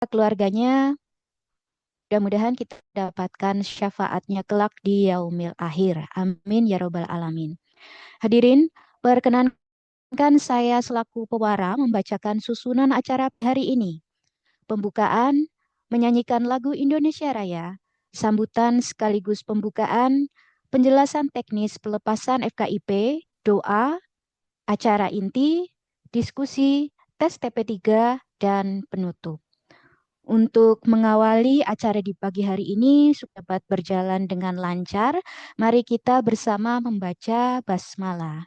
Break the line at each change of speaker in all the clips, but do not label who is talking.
keluarganya. Mudah-mudahan kita dapatkan syafaatnya kelak di yaumil akhir. Amin ya robbal alamin. Hadirin, perkenankan saya selaku pewara membacakan susunan acara hari ini. Pembukaan, menyanyikan lagu Indonesia Raya, sambutan sekaligus pembukaan, penjelasan teknis pelepasan FKIP, doa, acara inti, diskusi, tes TP3, dan penutup. Untuk mengawali acara di pagi hari ini supaya dapat berjalan dengan lancar, mari kita bersama membaca basmalah.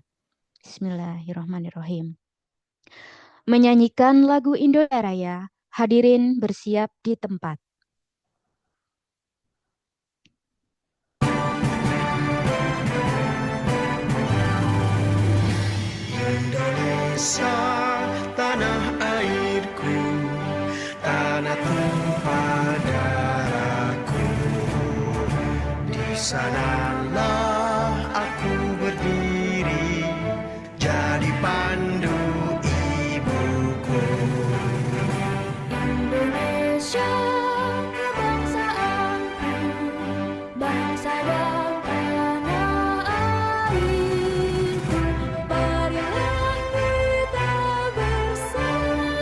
Bismillahirrahmanirrahim. Menyanyikan lagu Indonesia Raya, hadirin bersiap di tempat.
Indonesia, tanah airku, tanah tumpah darahku. Di sanalah aku berdiri, jadi pandu ibuku.
Indonesia, kebangsaanku, bangsa dan tanah airku. Marilah kita bersama,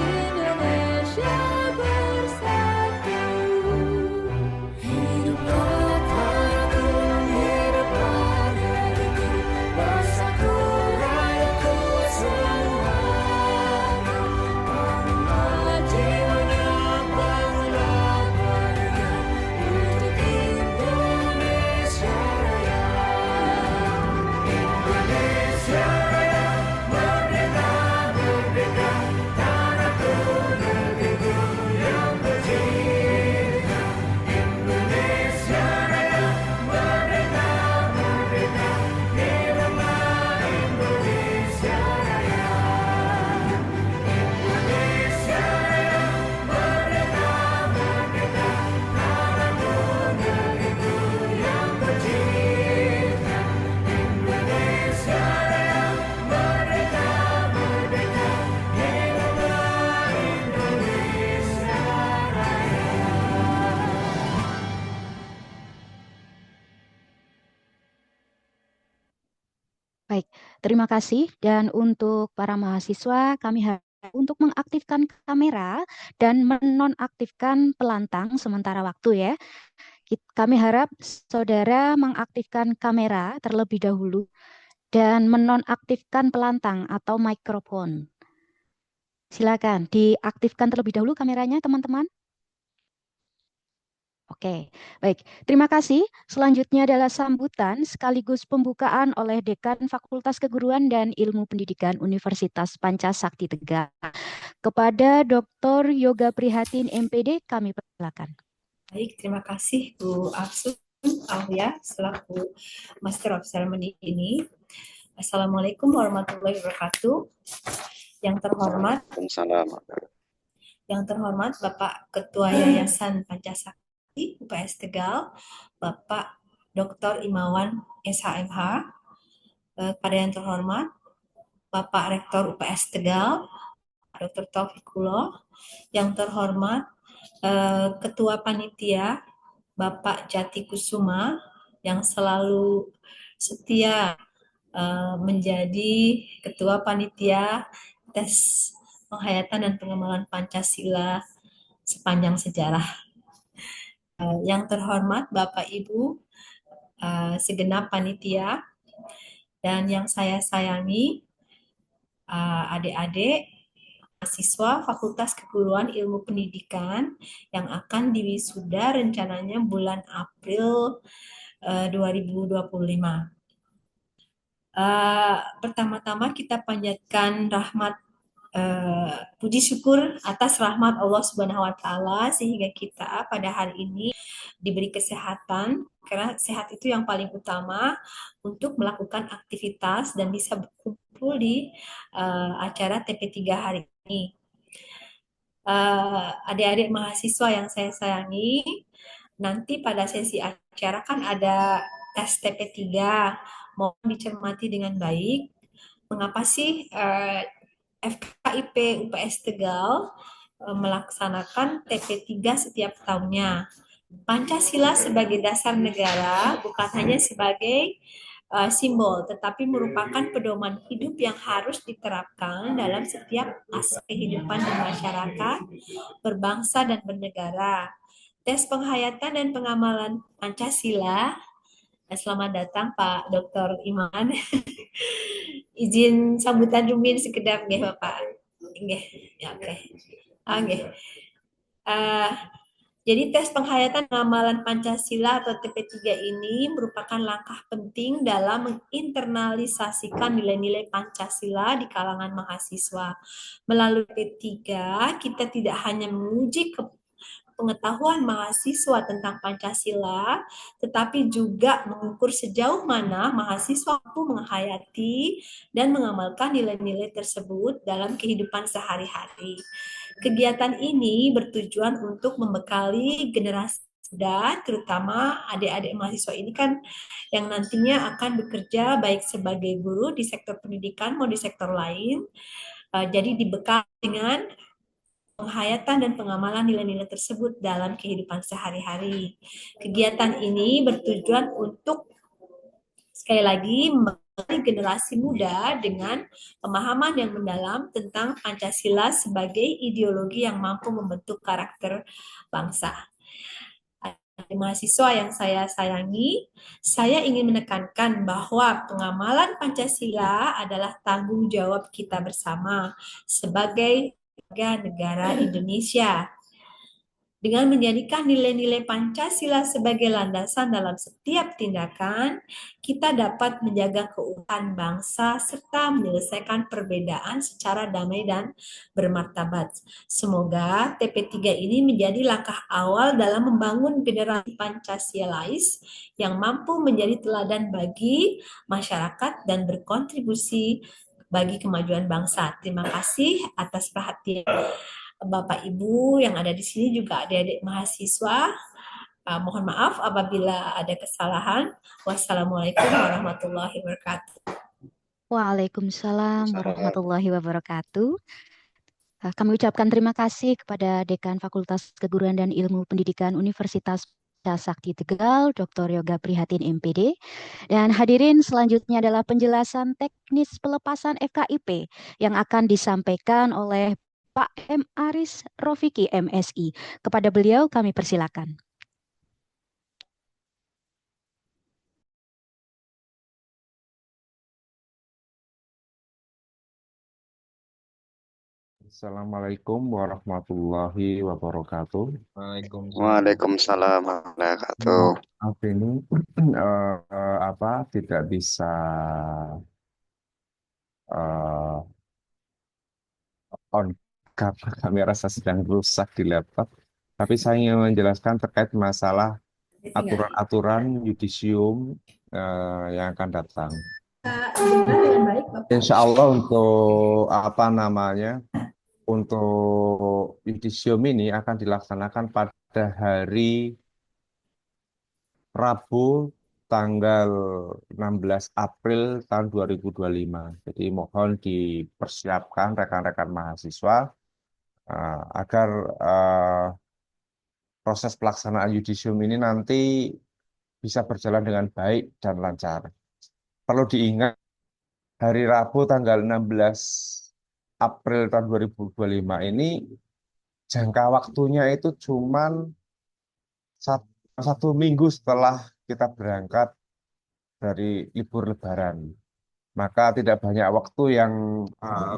Indonesia bersatu. Hiduplah tanahku, hiduplah negeriku, bangsaku, rakyatku semua. Bangunlah jiwanya, bangunlah badannya, untuk Indonesia Raya. Indonesia Raya, merdeka, merdeka, tanahku, negeriku yang tercinta. Indonesia Raya, merdeka, merdeka, hiduplah Indonesia Raya. Indonesia Raya, merdeka, merdeka, tanahku, negeriku yang tercinta. Indonesia Raya, merdeka, merdeka, hiduplah Indonesia Raya.
Baik, terima kasih. Dan untuk para mahasiswa, kami harap untuk mengaktifkan kamera dan menonaktifkan pelantang sementara waktu ya. Kami harap saudara mengaktifkan kamera terlebih dahulu dan menonaktifkan pelantang atau mikrofon. Silakan diaktifkan terlebih dahulu kameranya, teman-teman. Oke, baik. Terima kasih. Selanjutnya adalah sambutan sekaligus pembukaan oleh Dekan Fakultas Keguruan dan Ilmu Pendidikan Universitas Pancasakti Tegal. Kepada Dr. Yoga Prihatin MPD, kami persilakan.
Baik, terima kasih Bu Afsun Aulia selaku Master of Ceremony ini. Assalamualaikum warahmatullahi wabarakatuh. Yang terhormat, Bapak Ketua Yayasan Pancasakti UPS Tegal, Bapak Dr. Imawan SHMH. Pada yang terhormat, Bapak Rektor UPS Tegal, Dr. Taufikullah. Yang terhormat, Ketua Panitia Bapak Jati Kusuma yang selalu setia menjadi Ketua Panitia Tes Penghayatan dan Pengembangan Pancasila sepanjang sejarah. Yang terhormat Bapak Ibu segenap panitia dan yang saya sayangi adik-adik mahasiswa Fakultas Keguruan Ilmu Pendidikan yang akan diwisuda rencananya bulan April 2025. Pertama-tama kita panjatkan rahmat puji syukur atas rahmat Allah Subhanahu wa taala sehingga kita pada hari ini diberi kesehatan, karena sehat itu yang paling utama untuk melakukan aktivitas dan bisa berkumpul di acara TP3 hari ini. Adik-adik mahasiswa yang saya sayangi, nanti pada sesi acara kan ada tes TP3, mohon dicermati dengan baik. Mengapa sih FKIP UPS Tegal melaksanakan TP3 setiap tahunnya. Pancasila sebagai dasar negara bukan hanya sebagai simbol, tetapi merupakan pedoman hidup yang harus diterapkan dalam setiap aspek kehidupan bermasyarakat, berbangsa, dan bernegara. Tes penghayatan dan pengamalan Pancasila. Selamat datang Pak Dr. Iman. Izin sambutan rumin sekedap nggih Bapak. Nggih, ya oke. Oke. Eh, jadi tes penghayatan pengamalan Pancasila atau TP3 ini merupakan langkah penting dalam menginternalisasikan nilai-nilai Pancasila di kalangan mahasiswa. Melalui TP3, kita tidak hanya menguji pengetahuan mahasiswa tentang Pancasila, tetapi juga mengukur sejauh mana mahasiswa mampu menghayati dan mengamalkan nilai-nilai tersebut dalam kehidupan sehari-hari. Kegiatan ini bertujuan untuk membekali generasi muda, terutama adik-adik mahasiswa ini kan yang nantinya akan bekerja baik sebagai guru di sektor pendidikan maupun di sektor lain. Jadi dibekali dengan penghayatan dan pengamalan nilai-nilai tersebut dalam kehidupan sehari-hari. Kegiatan ini bertujuan untuk sekali lagi membekali generasi muda dengan pemahaman yang mendalam tentang Pancasila sebagai ideologi yang mampu membentuk karakter bangsa. Mahasiswa yang saya sayangi, saya ingin menekankan bahwa pengamalan Pancasila adalah tanggung jawab kita bersama sebagai warga negara Indonesia. Dengan menjadikan nilai-nilai Pancasila sebagai landasan dalam setiap tindakan, kita dapat menjaga keutuhan bangsa serta menyelesaikan perbedaan secara damai dan bermartabat. Semoga TP3 ini menjadi langkah awal dalam membangun generasi Pancasilais yang mampu menjadi teladan bagi masyarakat dan berkontribusi bagi kemajuan bangsa. Terima kasih atas perhatian Bapak Ibu yang ada di sini, juga adik-adik mahasiswa. Mohon maaf apabila ada kesalahan. Wassalamualaikum warahmatullahi wabarakatuh.
Waalaikumsalam warahmatullahi wabarakatuh. Kami ucapkan terima kasih kepada Dekan Fakultas Keguruan dan Ilmu Pendidikan Universitas Sakti Tegal, Dr. Yoga Prihatin MPD. Dan hadirin, selanjutnya adalah penjelasan teknis pelepasan FKIP yang akan disampaikan oleh Pak M. Aris Rofiki, MSI. Kepada beliau kami persilakan.
Assalamualaikum warahmatullahi wabarakatuh.
Waalaikumsalam warahmatullahi wabarakatuh.
Maaf ini tidak bisa eh, on karena kamera saya sedang rusak di laptop. Tapi saya ingin menjelaskan terkait masalah aturan-aturan yudisium yang akan datang. Insya Allah untuk yudisium ini akan dilaksanakan pada hari Rabu tanggal 16 April tahun 2025. Jadi mohon dipersiapkan rekan-rekan mahasiswa agar proses pelaksanaan yudisium ini nanti bisa berjalan dengan baik dan lancar. Perlu diingat, hari Rabu tanggal 16 April tahun 2025 ini jangka waktunya itu cuman satu minggu setelah kita berangkat dari libur Lebaran. Maka tidak banyak waktu yang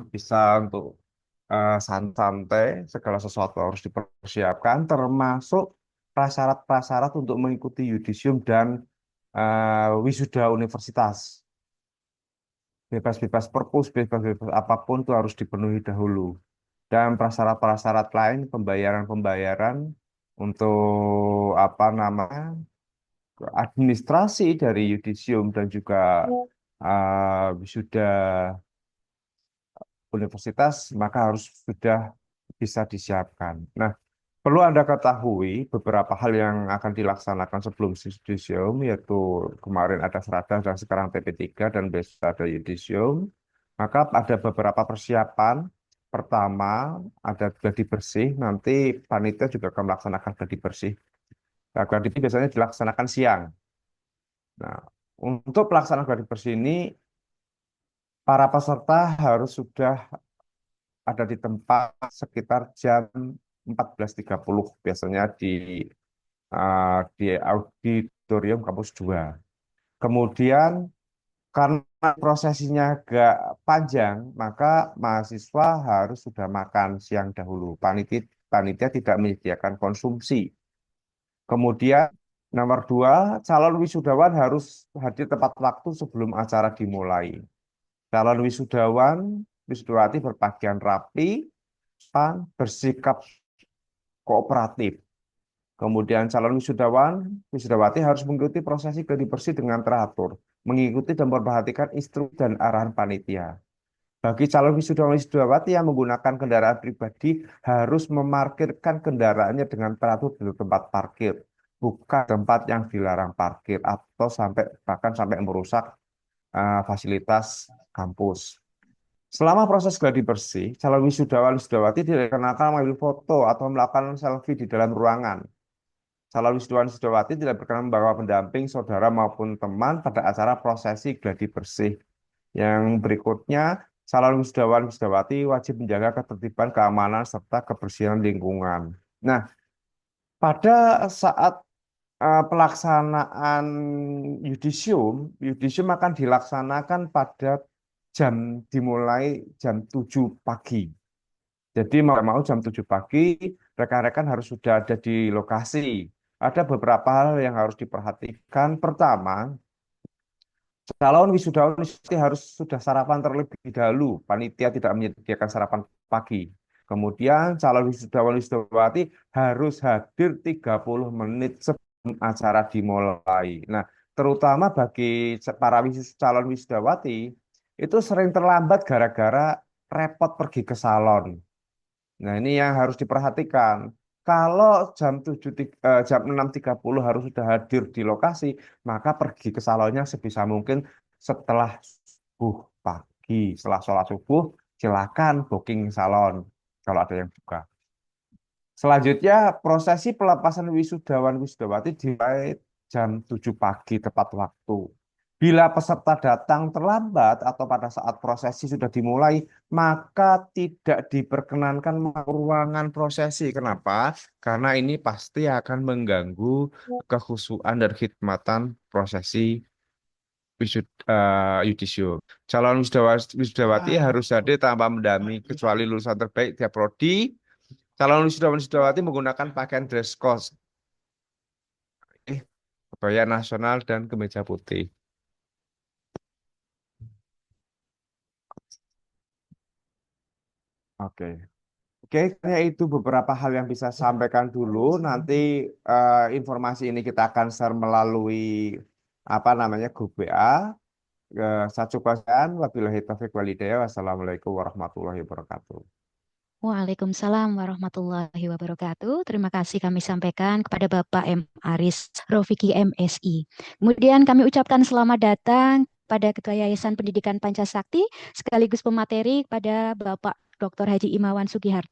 bisa untuk santai, segala sesuatu harus dipersiapkan, termasuk prasyarat-prasyarat untuk mengikuti yudisium dan wisuda universitas. Bebas-bebas perpus, bebas-bebas apapun itu harus dipenuhi dahulu. Dan prasyarat-prasyarat lain, pembayaran-pembayaran untuk administrasi dari yudisium dan juga wisuda universitas, maka harus sudah bisa disiapkan. Nah, perlu Anda ketahui beberapa hal yang akan dilaksanakan sebelum yudisium, yaitu kemarin ada serada dan sekarang TP3 dan besok ada yudisium. Maka ada beberapa persiapan pertama ada gladi bersih, nanti panitia juga akan melaksanakan gladi bersih. Nah, gladi bersih biasanya dilaksanakan siang. Nah, untuk pelaksanaan gladi bersih ini, para peserta harus sudah ada di tempat sekitar jam 14.30 biasanya di auditorium kampus 2. Kemudian karena prosesinya agak panjang, maka mahasiswa harus sudah makan siang dahulu. Panitia tidak menyediakan konsumsi. Kemudian nomor 2, calon wisudawan harus hadir tepat waktu sebelum acara dimulai. Calon wisudawati berpakaian rapi, bersikap kooperatif. Kemudian calon wisudawati harus mengikuti prosesi gladi bersih dengan teratur, mengikuti dan memperhatikan instruksi dan arahan panitia. Bagi calon wisudawati yang menggunakan kendaraan pribadi harus memarkirkan kendaraannya dengan teratur di tempat parkir, bukan tempat yang dilarang parkir atau bahkan sampai merusak fasilitas kampus. Selama proses gladi bersih, calon wisudawati tidak dikenalkan mengambil foto atau melakukan selfie di dalam ruangan. Calon wisudawati tidak berkenan membawa pendamping, saudara maupun teman pada acara prosesi gladi bersih. Yang berikutnya, calon wisudawati wajib menjaga ketertiban, keamanan, serta kebersihan lingkungan. Nah, pada saat pelaksanaan yudisium akan dilaksanakan pada dimulai jam 7 pagi. Jadi mau jam 7 pagi, rekan-rekan harus sudah ada di lokasi. Ada beberapa hal yang harus diperhatikan. Pertama, calon wisudawan harus sudah sarapan terlebih dahulu. Panitia tidak menyediakan sarapan pagi. Kemudian calon wisudawati harus hadir 30 menit sebelum acara dimulai. Nah, terutama bagi para calon wisudawati, itu sering terlambat gara-gara repot pergi ke salon. Nah, ini yang harus diperhatikan. Kalau jam 6.30 harus sudah hadir di lokasi, maka pergi ke salonnya sebisa mungkin setelah subuh pagi. Setelah sholat subuh, silakan booking salon kalau ada yang buka. Selanjutnya, prosesi pelepasan wisudawati dimulai jam 7 pagi tepat waktu. Bila peserta datang terlambat atau pada saat prosesi sudah dimulai, maka tidak diperkenankan masuk ruangan prosesi. Kenapa? Karena ini pasti akan mengganggu kekhusyuan dan khidmatan prosesi yudisium. Calon wisudawati harus hadir tanpa mendampingi kecuali lulusan terbaik tiap prodi. Calon wisudawati menggunakan pakaian dress code, kebaya nasional dan kemeja putih. Oke. Oke, kayaknya itu beberapa hal yang bisa saya sampaikan dulu. Nanti informasi ini kita akan share melalui grup WA. Saya cukupkan. Wabillahi taufiq walhidayah. Wassalamualaikum warahmatullahi wabarakatuh.
Waalaikumsalam warahmatullahi wabarakatuh. Terima kasih kami sampaikan kepada Bapak M. Aris Rofiki MSI. Kemudian kami ucapkan selamat datang pada Ketua Yayasan Pendidikan Pancasakti sekaligus pemateri kepada Bapak Dr. Haji Imawan Sugiharto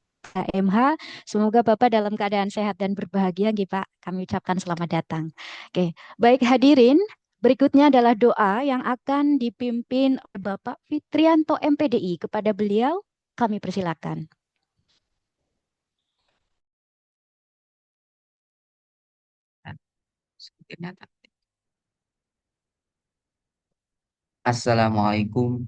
MH. Semoga Bapak dalam keadaan sehat dan berbahagia, nggih, Pak. Kami ucapkan selamat datang. Oke, baik hadirin, berikutnya adalah doa yang akan dipimpin oleh Bapak Fitrianto MPDI. Kepada beliau kami persilakan.
Assalamualaikum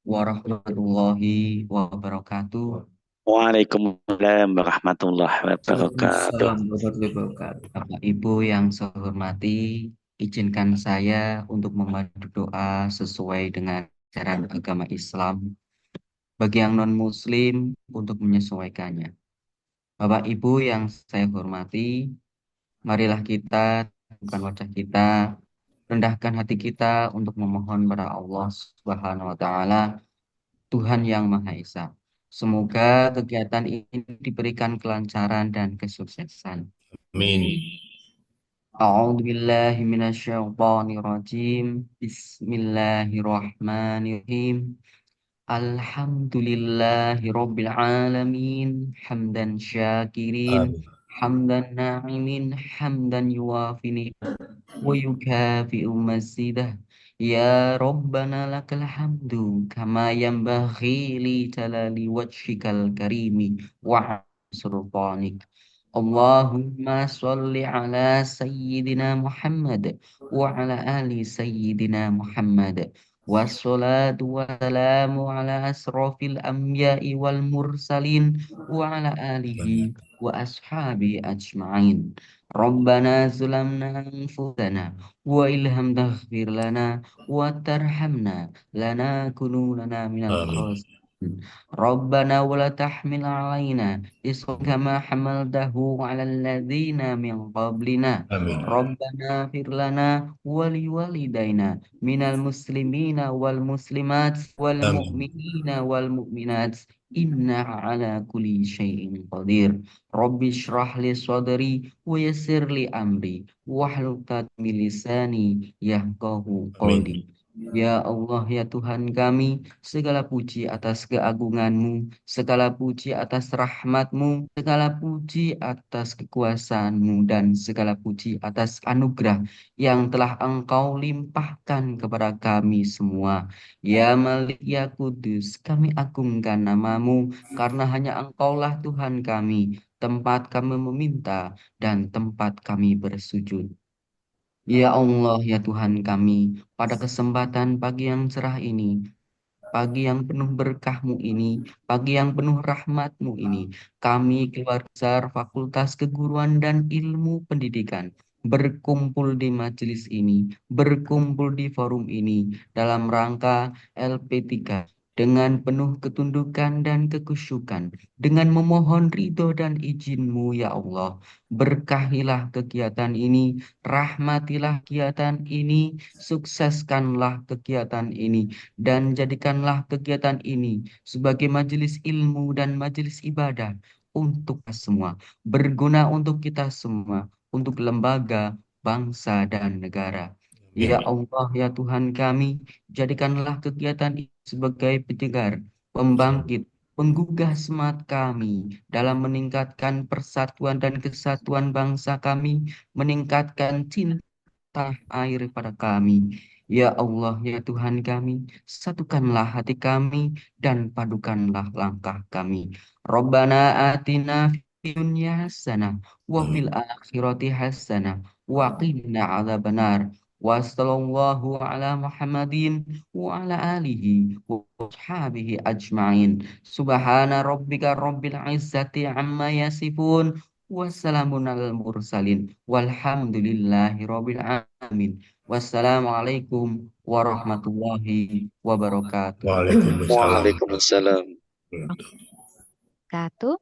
warahmatullahi wabarakatuh.
Waalaikumsalam warahmatullahi wabarakatuh.
Waalaikumsalam warahmatullahi wabarakatuh. Bapak Ibu yang saya hormati, izinkan saya untuk memadu doa sesuai dengan ajaran agama Islam. Bagi yang non-Muslim untuk menyesuaikannya. Bapak Ibu yang saya hormati, marilah kita bukan wajah kita, rendahkan hati kita untuk memohon kepada Allah Subhanahu wa taala, Tuhan yang Maha Esa. Semoga kegiatan ini diberikan kelancaran dan kesuksesan.
Amin.
A'udzubillahi minasyaitonirrajim. Bismillahirrahmanirrahim. Alhamdulillahi Rabbil Alamin hamdan syakirin
Amin.
hamdan na'imin hamdan yuwafini ويكافئ مزيده يا ربنا لك الحمد كما ينبغي لجلال وجهك الكريم وعظيم سلطانك اللهم صل على سيدنا محمد وعلى آل سيدنا محمد والصلاة والسلام على أشرف الأنبياء والمرسلين وعلى آله
Amin.
وأصحابه أجمعين ربنا ظلمنا أنفسنا وإن لم تغفر لنا وترحمنا لنكونن من
Amin.
الخاسرين ربنا ولا تحمل علينا إصرا كما حملته على الذين من قبلنا
Amin.
ربنا اغفر لنا ولوالدينا من المسلمين والمسلمات
Amin.
والمؤمنين والمؤمنات إنك على كل شيء قدير رب اشرح لي صدري ويسر لي أمري واحلل عقدة من لساني يفقهوا
Amin.
قولي Ya Allah, ya Tuhan kami, segala puji atas keagungan-Mu, segala puji atas rahmat-Mu, segala puji atas kekuasaan-Mu, dan segala puji atas anugerah yang telah Engkau limpahkan kepada kami semua. Ya Malik, ya Kudus, kami agungkan nama-Mu, karena hanya Engkaulah Tuhan kami, tempat kami meminta, dan tempat kami bersujud. Ya Allah, ya Tuhan kami, pada kesempatan pagi yang cerah ini, pagi yang penuh berkah-Mu ini, pagi yang penuh rahmat-Mu ini, kami keluarga besar Fakultas Keguruan dan Ilmu Pendidikan berkumpul di majelis ini, berkumpul di forum ini dalam rangka LP3 dengan penuh ketundukan dan kekusyukan, dengan memohon ridho dan izin-Mu ya Allah. Berkahilah kegiatan ini, rahmatilah kegiatan ini, sukseskanlah kegiatan ini, dan jadikanlah kegiatan ini sebagai majelis ilmu dan majelis ibadah untuk kita semua, berguna untuk kita semua, untuk lembaga, bangsa, dan negara. Ya
Amin.
Allah, ya Tuhan kami, jadikanlah kegiatan ini sebagai penyegar, pembangkit, penggugah semangat kami dalam meningkatkan persatuan dan kesatuan bangsa kami, meningkatkan cinta tanah air pada kami. Ya Allah, ya Tuhan kami, satukanlah hati kami dan padukanlah langkah kami. Rabbana atina fid dunya hasanah wa fil akhirati hasanah wa qina adzabannar. Wa sallallahu ala Muhammadin wa ala alihi wa ashabihi ajma'in. Subhana rabbika rabbil izzati amma yasifun. Wassalamun alal mursalin. Walhamdulillahi rabbil alamin. Wassalamualaikum warahmatullahi wabarakatuh.
Waalaikumsalam.
Waalaikumsalam.
Wabarakatuh.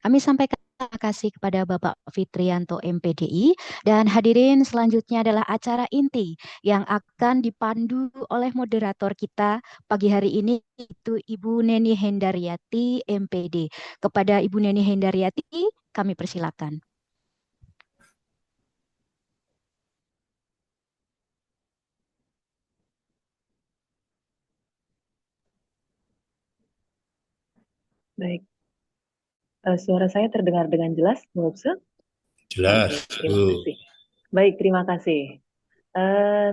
Kami sampaikan terima kasih kepada Bapak Fitrianto MPDI dan hadirin selanjutnya adalah acara inti yang akan dipandu oleh moderator kita pagi hari ini itu Ibu Neni Hendaryati MPD. Kepada Ibu Neni Hendaryati kami persilakan.
Baik, suara saya terdengar dengan jelas, Bu Hopse?
Jelas.
Oke, terima kasih. Baik, terima kasih.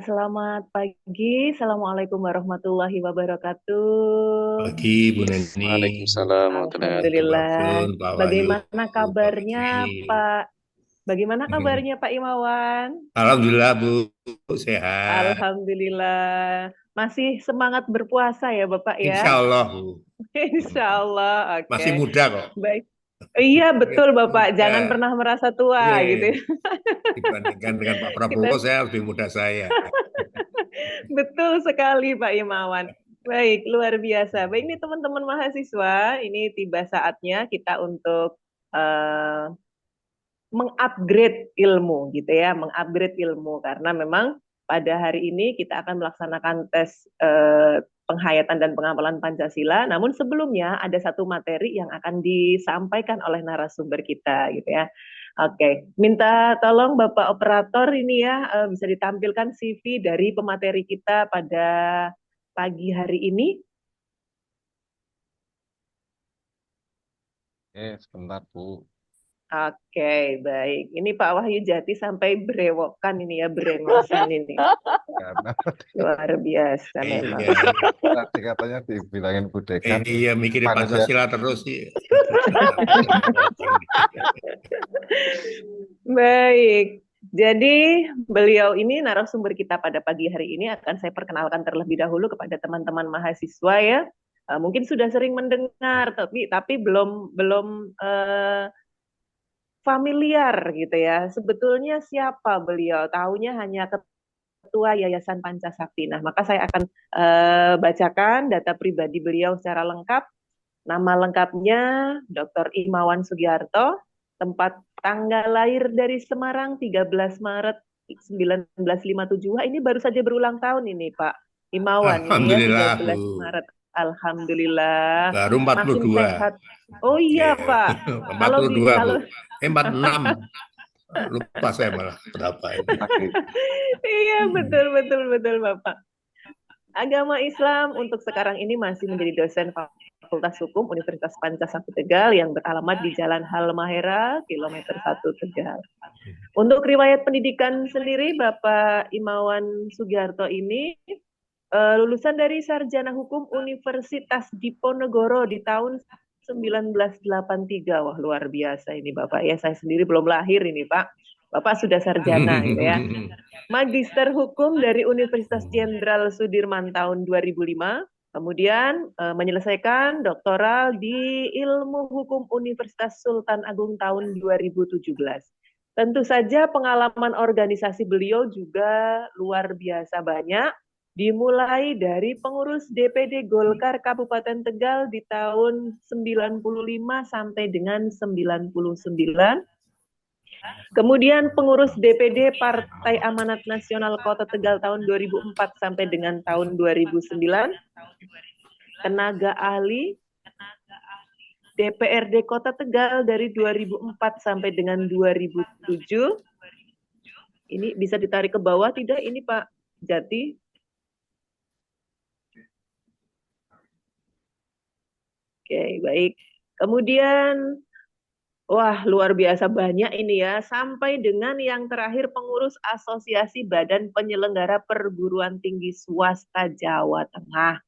Selamat pagi, Assalamualaikum warahmatullahi wabarakatuh.
Pagi Bu Neni.
Waalaikumsalam warahmatullahi
Alhamdulillah.
Pak Wahyu.
Bagaimana kabarnya
Pagi.
Pak? Bagaimana kabarnya Pak Imawan?
Alhamdulillah Bu, sehat.
Alhamdulillah. Masih semangat berpuasa ya Bapak ya?
Insya Allah Bu.
Insya Allah, oke.
Masih muda kok.
Baik. Iya betul Bapak,
Muda.
jangan pernah merasa tua
Iya,
gitu ya.
dibandingkan dengan Pak Prabowo, saya lebih muda saya.
Betul sekali Pak Imawan. Baik, luar biasa. Baik, ini teman-teman mahasiswa, ini tiba saatnya kita untuk mengupgrade ilmu gitu ya, mengupgrade ilmu karena memang pada hari ini kita akan melaksanakan tes penghayatan dan pengapalan Pancasila. Namun sebelumnya ada satu materi yang akan disampaikan oleh narasumber kita gitu ya. Oke, minta tolong Bapak Operator ini ya bisa ditampilkan CV dari pemateri kita pada pagi hari ini.
Sebentar Bu.
Oke, baik. Ini Pak Wahyu Jati sampai berewokan ini ya, berengosan ini.
Karena
Luar biasa memang.
Iya,
tadi katanya dibilangin Bu Dekan
iya mikirin
manusia.
Pancasila terus sih.
Baik. Jadi beliau ini narasumber kita pada pagi hari ini akan saya perkenalkan terlebih dahulu kepada teman-teman mahasiswa ya. Mungkin sudah sering mendengar tapi belum familiar gitu ya. Sebetulnya siapa beliau? Taunya hanya Ketua Yayasan Pancasakti. Nah, maka saya akan bacakan data pribadi beliau secara lengkap. Nama lengkapnya Dr. Imawan Sugiarto, tempat tanggal lahir dari Semarang 13 Maret 1957. Wah, ini baru saja berulang tahun ini, Pak Imawan ini ya,
Alhamdulillah
13
Bu.
Maret. Alhamdulillah.
Baru
Makin
42.
sehat. Oh iya,
Iya,
Pak. Kalau
42
kalau
Bu. 46. Lupa saya malah berapa ini.
iya, betul Bapak. Agama Islam untuk sekarang ini masih menjadi dosen Fakultas Hukum Universitas Pancasakti Tegal yang beralamat di Jalan Halmahera, kilometer 1 Tegal. Untuk riwayat pendidikan sendiri, Bapak Imawan Sugiarto ini lulusan dari Sarjana Hukum Universitas Diponegoro di tahun 1983. Wah, luar biasa ini Bapak ya. Saya sendiri belum lahir ini Pak. Bapak sudah sarjana gitu ya. Magister Hukum dari Universitas Jenderal Sudirman tahun 2005. Kemudian menyelesaikan doktoral di Ilmu Hukum Universitas Sultan Agung tahun 2017. Tentu saja pengalaman organisasi beliau juga luar biasa banyak. Dimulai dari pengurus DPD Golkar Kabupaten Tegal di tahun 95 sampai dengan 99. Kemudian pengurus DPD Partai Amanat Nasional Kota Tegal tahun 2004 sampai dengan tahun 2009. Tenaga ahli DPRD Kota Tegal dari 2004 sampai dengan 2007. Ini bisa ditarik ke bawah tidak ini Pak Jati? Oke, baik. Kemudian, wah luar biasa banyak ini ya, sampai dengan yang terakhir pengurus Asosiasi Badan Penyelenggara Perguruan Tinggi Swasta Jawa Tengah.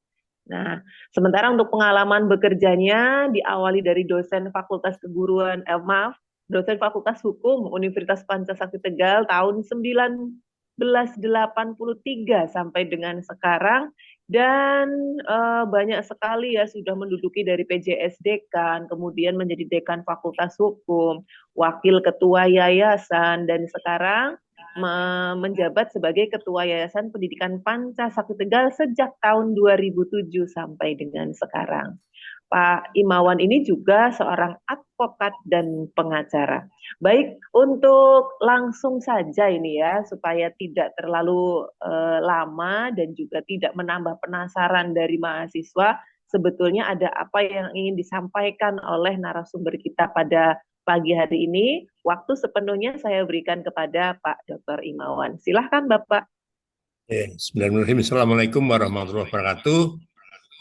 Nah, sementara untuk pengalaman bekerjanya diawali dari dosen Fakultas dosen Fakultas Hukum Universitas Pancasakti Tegal tahun 1983 sampai dengan sekarang. Dan banyak sekali ya sudah menduduki dari PJS Dekan, kemudian menjadi Dekan Fakultas Hukum, Wakil Ketua Yayasan, dan sekarang menjabat sebagai Ketua Yayasan Pendidikan Pancasakti Tegal sejak tahun 2007 sampai dengan sekarang. Pak Imawan ini juga seorang advokat dan pengacara. Baik, untuk langsung saja ini ya, supaya tidak terlalu lama dan juga tidak menambah penasaran dari mahasiswa, sebetulnya ada apa yang ingin disampaikan oleh narasumber kita pada pagi hari ini. Waktu sepenuhnya saya berikan kepada Pak Dr. Imawan. Silahkan Bapak.
Bismillahirrahmanirrahim. Assalamualaikum warahmatullahi wabarakatuh.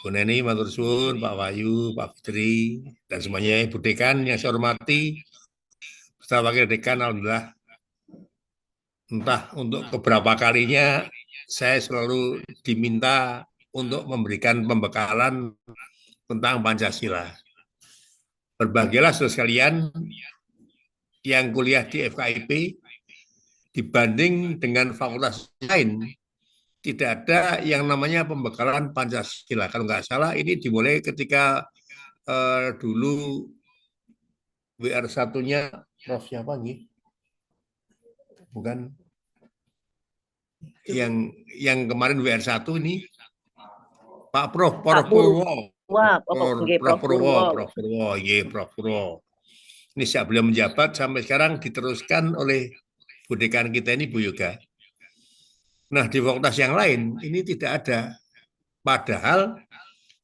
Bu Neni, matur suwun, Pak Wahyu, Pak Fitri, dan semuanya Ibu Dekan yang saya hormati, beserta Wakil Dekan, alhamdulillah. Entah untuk keberapa kalinya saya selalu diminta untuk memberikan pembekalan tentang Pancasila. Berbahagialah saudara sekalian yang kuliah di FKIP dibanding dengan fakultas lain. Tidak ada yang namanya pembekalan Pancasila. Kalau nggak salah ini dimulai ketika dulu WR1-nya Prof siapa nih? Bukan yang kemarin WR1 ini Pak Prof Purwo. Prof Purwo. Ini sejak beliau menjabat sampai sekarang diteruskan oleh Bu Dekan kita ini Bu Yoga. Nah, di fakultas yang lain ini tidak ada. Padahal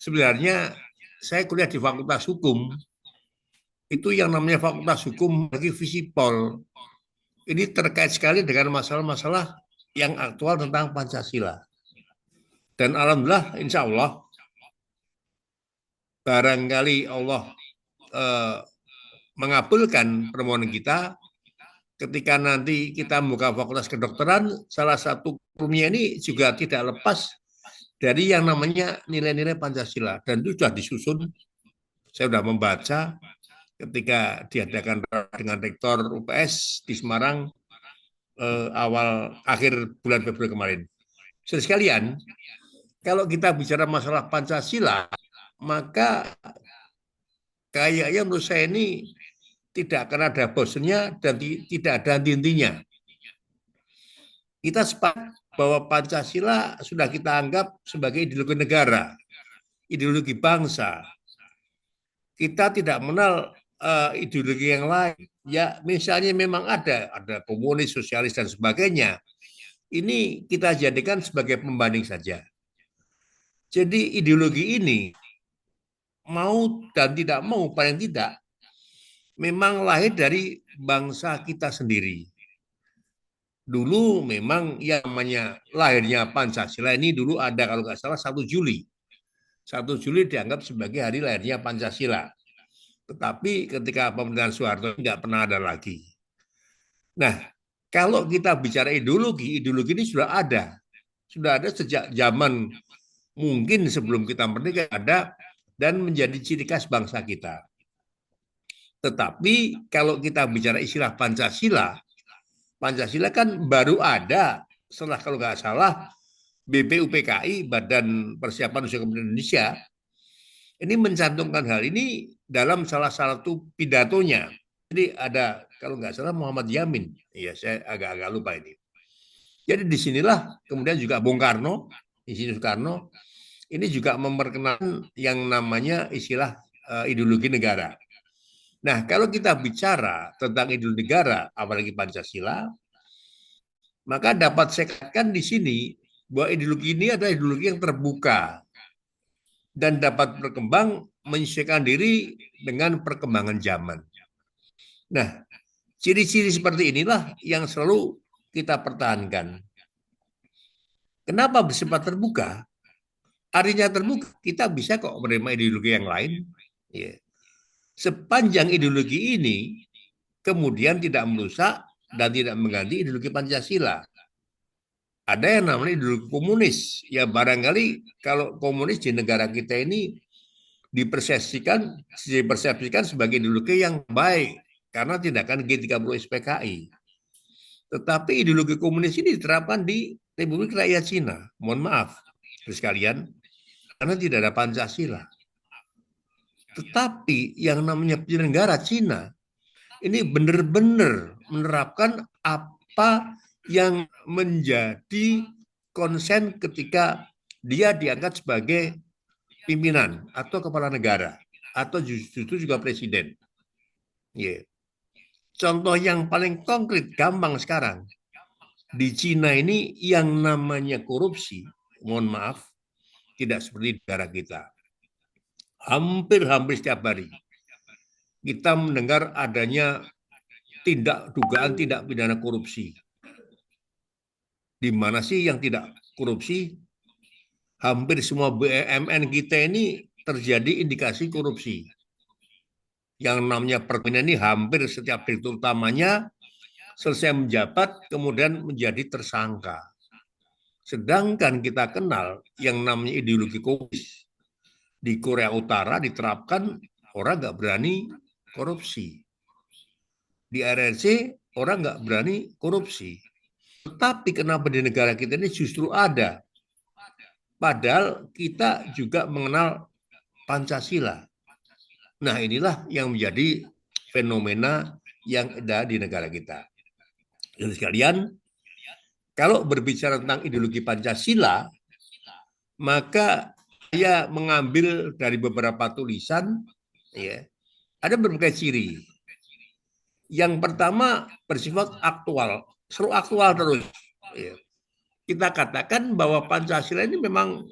sebenarnya saya kuliah di Fakultas Hukum. Itu yang namanya Fakultas Hukum bagi Visipol. Ini terkait sekali dengan masalah-masalah yang aktual tentang Pancasila. Dan alhamdulillah, insya Allah, barangkali Allah mengabulkan permohonan kita ketika nanti kita membuka fakultas kedokteran, salah satu kurumnya ini juga tidak lepas dari yang namanya nilai-nilai Pancasila. Dan itu sudah disusun, saya sudah membaca ketika diadakan dengan Rektor UPS di Semarang akhir bulan Februari kemarin. Saudara sekalian, kalau kita bicara masalah Pancasila, maka kayaknya menurut saya ini tidak akan ada bosannya dan tidak ada intinya. Kita sepakat bahwa Pancasila sudah kita anggap sebagai ideologi negara, ideologi bangsa. Kita tidak mengenal ideologi yang lain. Ya, misalnya memang ada komunis, sosialis, dan sebagainya. Ini kita jadikan sebagai pembanding saja. Jadi ideologi ini, mau dan tidak mau, paling tidak, memang lahir dari bangsa kita sendiri. Dulu memang yang namanya lahirnya Pancasila ini dulu ada kalau nggak salah 1 Juli. 1 Juli dianggap sebagai hari lahirnya Pancasila. Tetapi ketika pemerintahan Soeharto nggak pernah ada lagi. Nah, kalau kita bicara ideologi ini sudah ada sejak zaman mungkin sebelum kita merdeka ada dan menjadi ciri khas bangsa kita. Tetapi kalau kita bicara istilah Pancasila kan baru ada setelah kalau nggak salah BPUPKI, Badan Persiapan Usaha Kemerdekaan Indonesia, ini mencantumkan hal ini dalam salah satu pidatonya. Jadi ada kalau nggak salah Muhammad Yamin, ya saya agak-agak lupa ini. Jadi disinilah kemudian juga Bung Karno, Insinyur Soekarno, ini juga memperkenalkan yang namanya istilah ideologi negara. Nah, kalau kita bicara tentang ideologi negara, apalagi Pancasila, maka dapat saya katakan di sini bahwa ideologi ini adalah ideologi yang terbuka dan dapat berkembang menyesuaikan diri dengan perkembangan zaman. Nah, ciri-ciri seperti inilah yang selalu kita pertahankan. Kenapa bersifat terbuka? Artinya terbuka, kita bisa kok menerima ideologi yang lain. Ya. Sepanjang ideologi ini kemudian tidak merusak dan tidak mengganti ideologi Pancasila. Ada yang namanya ideologi komunis. Ya barangkali kalau komunis di negara kita ini dipersepsikan sebagai ideologi yang baik karena tindakan G30 SPKI. Tetapi ideologi komunis ini diterapkan di Republik Rakyat Cina. Mohon maaf, sekalian, karena tidak ada Pancasila. Tetapi yang namanya penyelenggara Cina ini benar-benar menerapkan apa yang menjadi konsen ketika dia diangkat sebagai pimpinan atau kepala negara atau justru juga presiden. Yeah. Contoh yang paling konkret, gampang sekarang. Di Cina ini yang namanya korupsi, mohon maaf, tidak seperti negara kita. Hampir setiap hari kita mendengar adanya dugaan tindak pidana korupsi. Di mana sih yang tidak korupsi? Hampir semua BUMN kita ini terjadi indikasi korupsi. Yang namanya Pertamina ini hampir setiap direktur utamanya selesai menjabat kemudian menjadi tersangka. Sedangkan kita kenal yang namanya ideologi komunis di Korea Utara diterapkan orang nggak berani korupsi. Di RRC orang nggak berani korupsi. Tetapi kenapa di negara kita ini justru ada? Padahal kita juga mengenal Pancasila. Nah inilah yang menjadi fenomena yang ada di negara kita. Jadi sekalian, kalau berbicara tentang ideologi Pancasila, maka saya mengambil dari beberapa tulisan, ya, ada berbagai ciri. Yang pertama bersifat aktual, selalu aktual terus. Ya. Kita katakan bahwa Pancasila ini memang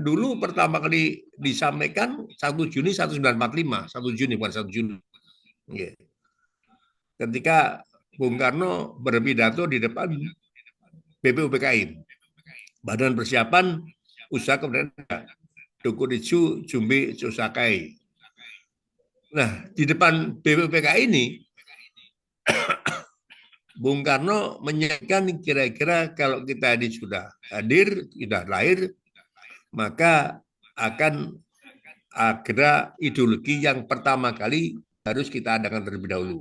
dulu pertama kali disampaikan 1 Juni 1945, 1 Juni bukan 1 Juni. Ya. Ketika Bung Karno berpidato di depan BPUPKI, Badan Persiapan Usaha Kemerdekaan Dokuritsu Jumbe Chosakai. Nah, di depan BPUPKI ini, Bung Karno menyampaikan kira-kira kalau kita ini sudah hadir, sudah lahir, maka akan ada ideologi yang pertama kali harus kita adakan terlebih dahulu.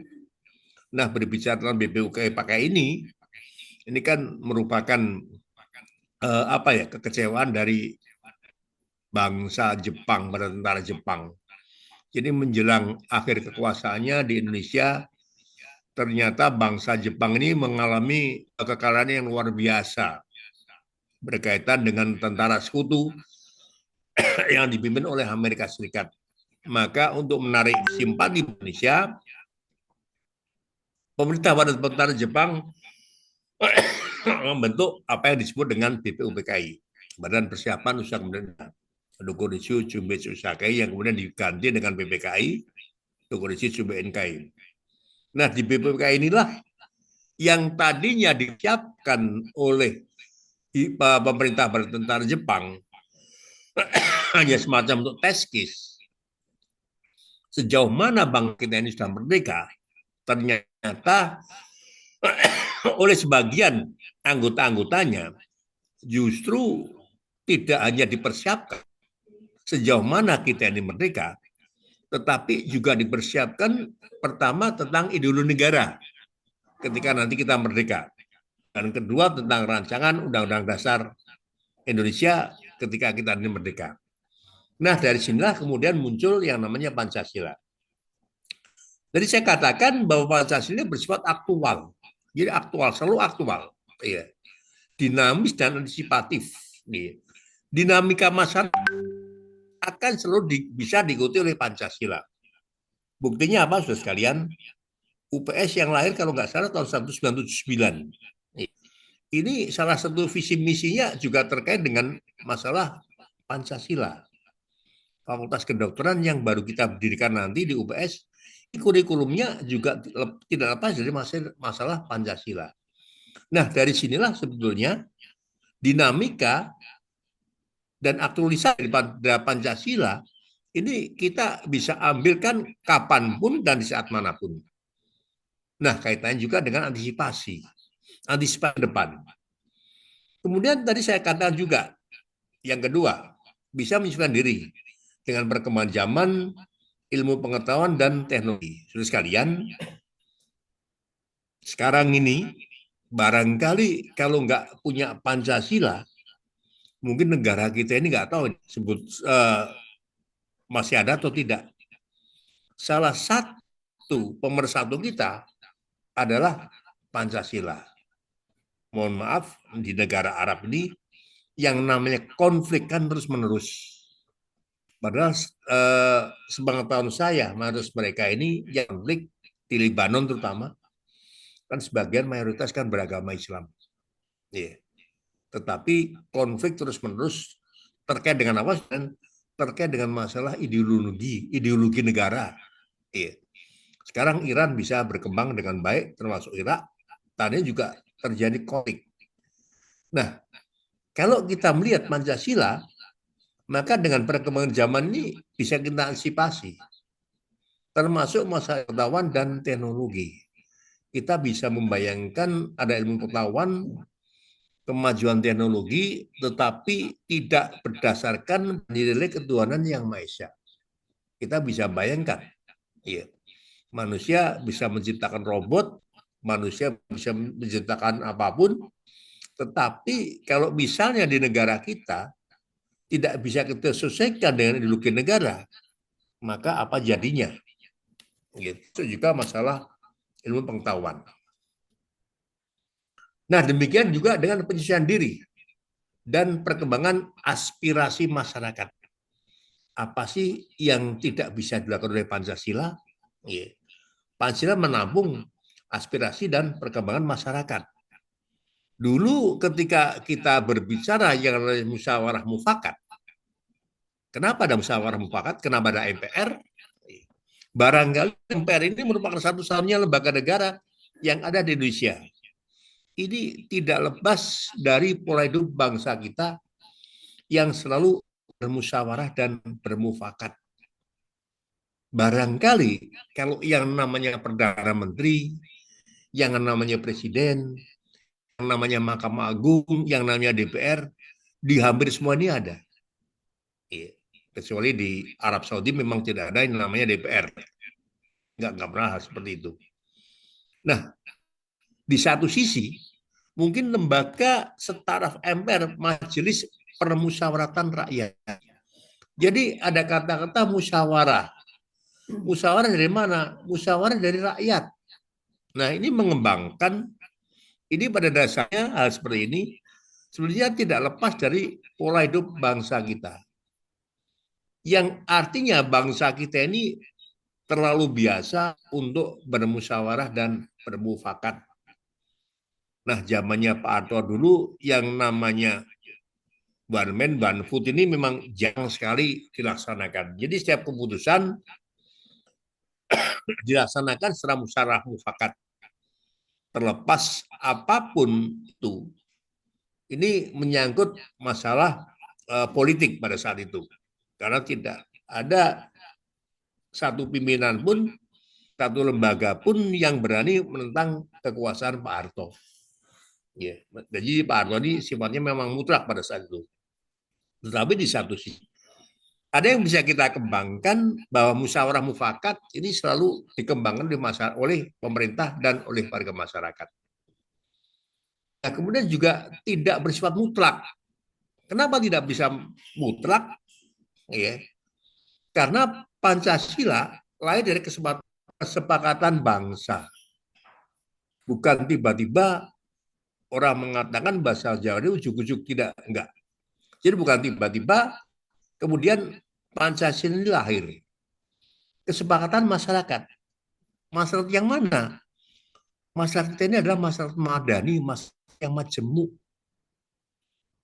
Nah, berbicara tentang BPUPKI ini kan merupakan kekecewaan dari bangsa Jepang pada tentara Jepang. Jadi menjelang akhir kekuasaannya di Indonesia, ternyata bangsa Jepang ini mengalami kekalahan yang luar biasa berkaitan dengan tentara sekutu yang dipimpin oleh Amerika Serikat. Maka untuk menarik simpati Indonesia, pemerintah pada tentara Jepang membentuk apa yang disebut dengan BPUPKI, Badan Persiapan Usaha Kemerdekaan. Dokuritsu Chumbetsu Sakai yang kemudian diganti dengan BPKI, Dokuritsu BNKI. Nah, di BPKI inilah yang tadinya disiapkan oleh pemerintah tentara Jepang hanya semacam untuk test case. Sejauh mana bangsa kita ini sudah merdeka, ternyata oleh sebagian anggota-anggotanya justru tidak hanya dipersiapkan sejauh mana kita ini merdeka, tetapi juga dipersiapkan pertama tentang ideologi negara ketika nanti kita merdeka. Dan kedua tentang rancangan Undang-Undang Dasar Indonesia ketika kita ini merdeka. Nah, dari sinilah kemudian muncul yang namanya Pancasila. Jadi saya katakan bahwa Pancasila bersifat aktual. Jadi aktual, selalu aktual. Ya. Dinamis dan antisipatif. Ya. Dinamika masyarakat akan selalu bisa diikuti oleh Pancasila. Buktinya apa, saudara sekalian? UPS yang lahir kalau nggak salah tahun 1979. Ini salah satu visi misinya juga terkait dengan masalah Pancasila. Fakultas Kedokteran yang baru kita dirikan nanti di UPS, kurikulumnya juga tidak lepas dari masalah Pancasila. Nah, dari sinilah sebetulnya dinamika dan aktualisasi dari Pancasila ini kita bisa ambilkan kapanpun dan di saat manapun. Nah, kaitannya juga dengan antisipasi depan. Kemudian tadi saya katakan juga, yang kedua, bisa menyesuaikan diri dengan perkembangan zaman, ilmu pengetahuan, dan teknologi. Saudara sekalian, sekarang ini barangkali kalau nggak punya Pancasila, mungkin negara kita ini nggak tahu masih ada atau tidak. Salah satu pemersatu kita adalah Pancasila. Mohon maaf, di negara Arab ini yang namanya konflik kan terus-menerus. Padahal sepengetahuan saya, mereka ini yang konflik di Lebanon terutama, kan sebagian mayoritas kan beragama Islam. Yeah. Tetapi konflik terus-menerus terkait dengan apa? Terkait dengan masalah ideologi negara. Yeah. Sekarang Iran bisa berkembang dengan baik, termasuk Irak. Tadinya juga terjadi konflik. Nah, kalau kita melihat Pancasila, maka dengan perkembangan zaman ini bisa kita antisipasi, termasuk masalah pengetahuan dan teknologi. Kita bisa membayangkan ada ilmu pengetahuan, kemajuan teknologi, tetapi tidak berdasarkan nilai ketuhanan yang Maha Esa. Kita bisa bayangkan, ya, manusia bisa menciptakan robot, manusia bisa menciptakan apapun, tetapi kalau misalnya di negara kita tidak bisa kita selesaikan dengan ideologi negara, maka apa jadinya? Itu juga masalah ilmu pengetahuan. Nah, demikian juga dengan penyesuaian diri dan perkembangan aspirasi masyarakat. Apa sih yang tidak bisa dilakukan oleh Pancasila? Pancasila menampung aspirasi dan perkembangan masyarakat. Dulu ketika kita berbicara yang namanya musyawarah mufakat, kenapa ada musyawarah mufakat? Kenapa ada MPR? Barangkali MPR ini merupakan satu-satunya lembaga negara yang ada di Indonesia. Ini tidak lepas dari pola hidup bangsa kita yang selalu bermusyawarah dan bermufakat. Barangkali kalau yang namanya Perdana Menteri, yang namanya Presiden, yang namanya Mahkamah Agung, yang namanya DPR, di hampir semua ini ada. Iya. Kecuali di Arab Saudi memang tidak ada yang namanya DPR. Nggak pernah seperti itu. Nah, di satu sisi, mungkin lembaga setaraf MPR, Majelis Permusyawaratan Rakyat. Jadi ada kata-kata musyawarah. Musyawarah dari mana? Musyawarah dari rakyat. Nah, ini mengembangkan, ini pada dasarnya hal seperti ini sebenarnya tidak lepas dari pola hidup bangsa kita. Yang artinya bangsa kita ini terlalu biasa untuk bermusyawarah dan bermufakat. Nah, zamannya Pak Harto dulu yang namanya one man, one vote ini memang jarang sekali dilaksanakan. Jadi setiap keputusan dilaksanakan secara musyawarah mufakat. Terlepas apapun itu, ini menyangkut masalah politik pada saat itu. Karena tidak ada satu pimpinan pun, satu lembaga pun yang berani menentang kekuasaan Pak Harto. Ya, jadi Pak Harto ini sifatnya memang mutlak pada saat itu. Tetapi di satu sisi, ada yang bisa kita kembangkan bahwa musyawarah mufakat ini selalu dikembangkan oleh pemerintah dan oleh warga masyarakat. Nah, kemudian juga tidak bersifat mutlak. Kenapa tidak bisa mutlak? Ya, karena Pancasila lahir dari kesepakatan bangsa. Bukan tiba-tiba orang mengatakan bahasa Jawa ini ujuk-ujuk tidak, enggak. Jadi bukan tiba-tiba kemudian Pancasila ini lahir. Kesepakatan masyarakat. Masyarakat yang mana? Masyarakat ini adalah masyarakat madani, masyarakat yang majemuk.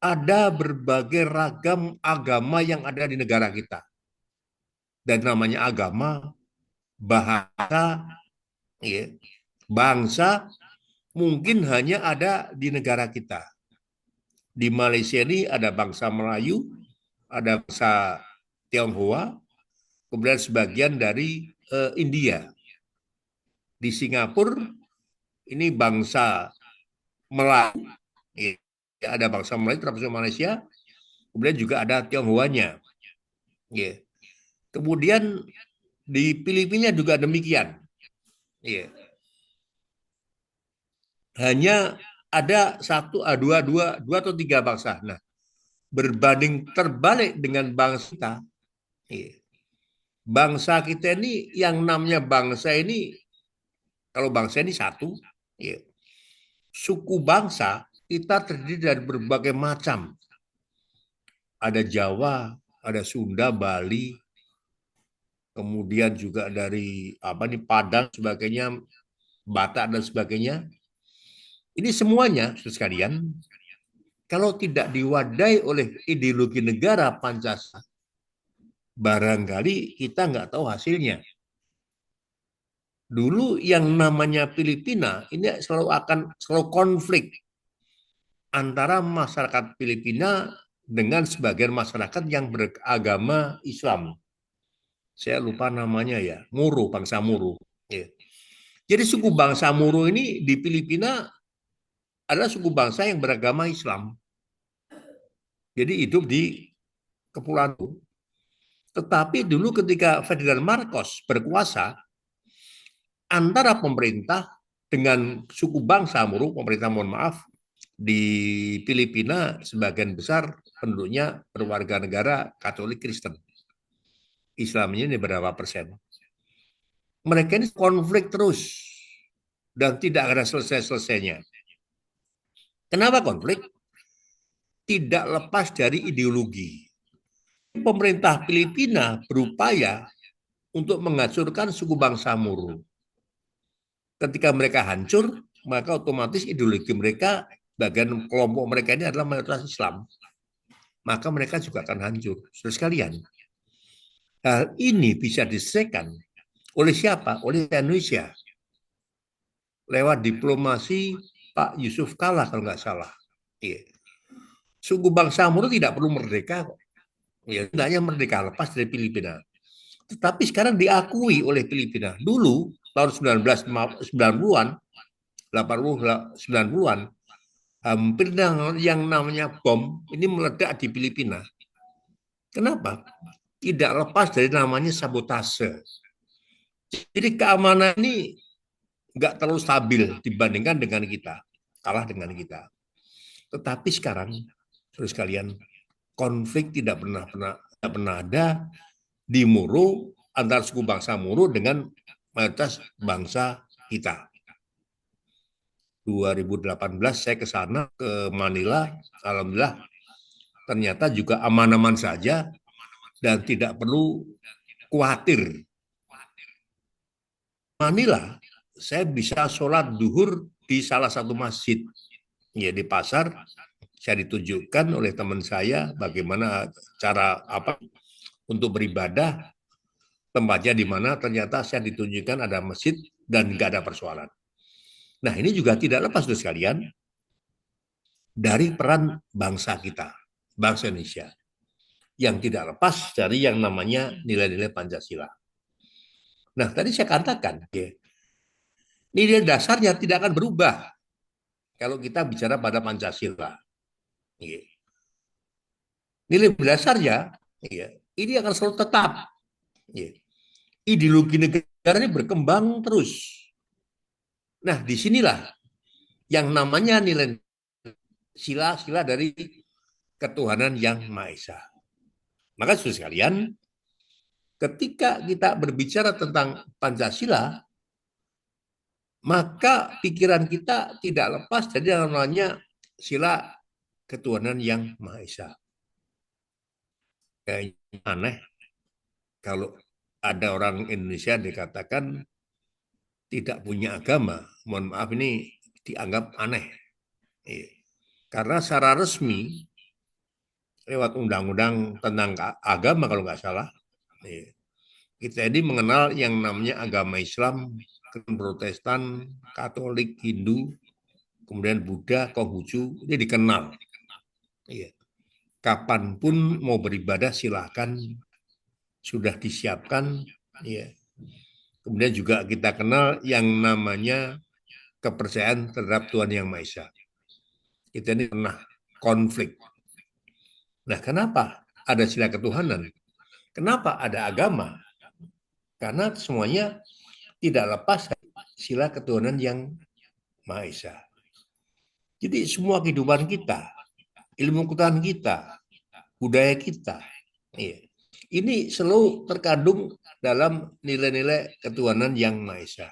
Ada berbagai ragam agama yang ada di negara kita. Dan namanya agama, bahasa, ya, bangsa mungkin hanya ada di negara kita. Di Malaysia ini ada bangsa Melayu, ada bangsa Tionghoa, kemudian sebagian dari India. Di Singapura ini bangsa Melayu, ya, ada bangsa Melayu termasuk Malaysia, kemudian juga ada Tionghoanya. Ya. Kemudian di Filipina juga demikian. Ya. Hanya ada dua atau tiga bangsa. Nah, berbanding terbalik dengan bangsa kita, ya. Bangsa kita ini yang namanya bangsa ini, kalau bangsa ini satu, ya. Suku bangsa kita terdiri dari berbagai macam. Ada Jawa, ada Sunda, Bali, kemudian juga dari Padang, sebagainya, Batak dan sebagainya. Ini semuanya, sekalian, kalau tidak diwadai oleh ideologi negara Pancasila, barangkali kita nggak tahu hasilnya. Dulu yang namanya Filipina ini selalu konflik antara masyarakat Filipina dengan sebagian masyarakat yang beragama Islam. Saya lupa namanya ya, Moro, bangsa Moro. Ya. Jadi suku bangsa Moro ini di Filipina adalah suku bangsa yang beragama Islam. Jadi hidup di kepulauan itu. Tetapi dulu ketika Ferdinand Marcos berkuasa, antara pemerintah dengan suku bangsa Moro, pemerintah mohon maaf, di Filipina sebagian besar penduduknya berwarga negara Katolik Kristen. Islamnya ini berapa persen? Mereka ini konflik terus dan tidak ada selesai-selesainya. Kenapa konflik? Tidak lepas dari ideologi. Pemerintah Filipina berupaya untuk menghancurkan suku bangsa Moro. Ketika mereka hancur, maka otomatis ideologi mereka, bagian kelompok mereka ini adalah mayoritas Islam. Maka mereka juga akan hancur. Saudara sekalian, hal ini bisa diselesaikan oleh siapa? Oleh Indonesia. Lewat diplomasi Pak Yusuf Kala kalau nggak salah. Iya. Suku bangsa Moro tidak perlu merdeka kok. Ya, tidaknya merdeka lepas dari Filipina. tetapi sekarang diakui oleh Filipina. Dulu tahun 1990-an, 80 90-an, hampir yang namanya bom ini meledak di Filipina. Kenapa? Tidak lepas dari namanya sabotase. Jadi keamanan ini nggak terlalu stabil dibandingkan dengan kita, kalah dengan kita. Tetapi sekarang, saudara sekalian, konflik tidak pernah ada di Moro antara suku bangsa Moro dengan mayoritas bangsa kita. 2018 saya ke sana, ke Manila, alhamdulillah ternyata juga aman-aman saja dan tidak perlu khawatir. Manila, saya bisa sholat duhur di salah satu masjid, ya di pasar. Saya ditunjukkan oleh teman saya bagaimana cara apa untuk beribadah, tempatnya di mana, ternyata saya ditunjukkan ada masjid dan nggak ada persoalan. Nah, ini juga tidak lepas dari sekalian dari peran bangsa kita, bangsa Indonesia, yang tidak lepas dari yang namanya nilai-nilai Pancasila. Nah, tadi saya katakan, ya, nilai dasarnya tidak akan berubah kalau kita bicara pada Pancasila. Ya. Nilai dasarnya, ya, ini akan selalu tetap. Ya. Ideologi negara ini berkembang terus. Nah, disinilah yang namanya nilai sila-sila dari ketuhanan yang Maha Esa. Maka saudara sekalian, ketika kita berbicara tentang Pancasila, maka pikiran kita tidak lepas dari yang namanya sila ketuhanan yang Maha Esa. Kayaknya aneh kalau ada orang Indonesia dikatakan tidak punya agama. Mohon maaf, ini dianggap aneh. Karena secara resmi lewat undang-undang tentang agama kalau nggak salah, kita ini mengenal yang namanya agama Islam, Protestan, Katolik, Hindu, kemudian Buddha, Konghucu, ini dikenal. Kapanpun mau beribadah silahkan, sudah disiapkan. Kemudian juga kita kenal yang namanya kepercayaan terhadap Tuhan Yang Maha Esa. Kita ini pernah konflik. Nah, kenapa ada sila ketuhanan? Kenapa ada agama? Karena semuanya tidak lepas dari sila ketuhanan yang Maha Esa. Jadi semua kehidupan kita, ilmu pengetahuan kita, budaya kita, ini selalu terkandung dalam nilai-nilai ketuhanan yang Maha Esa.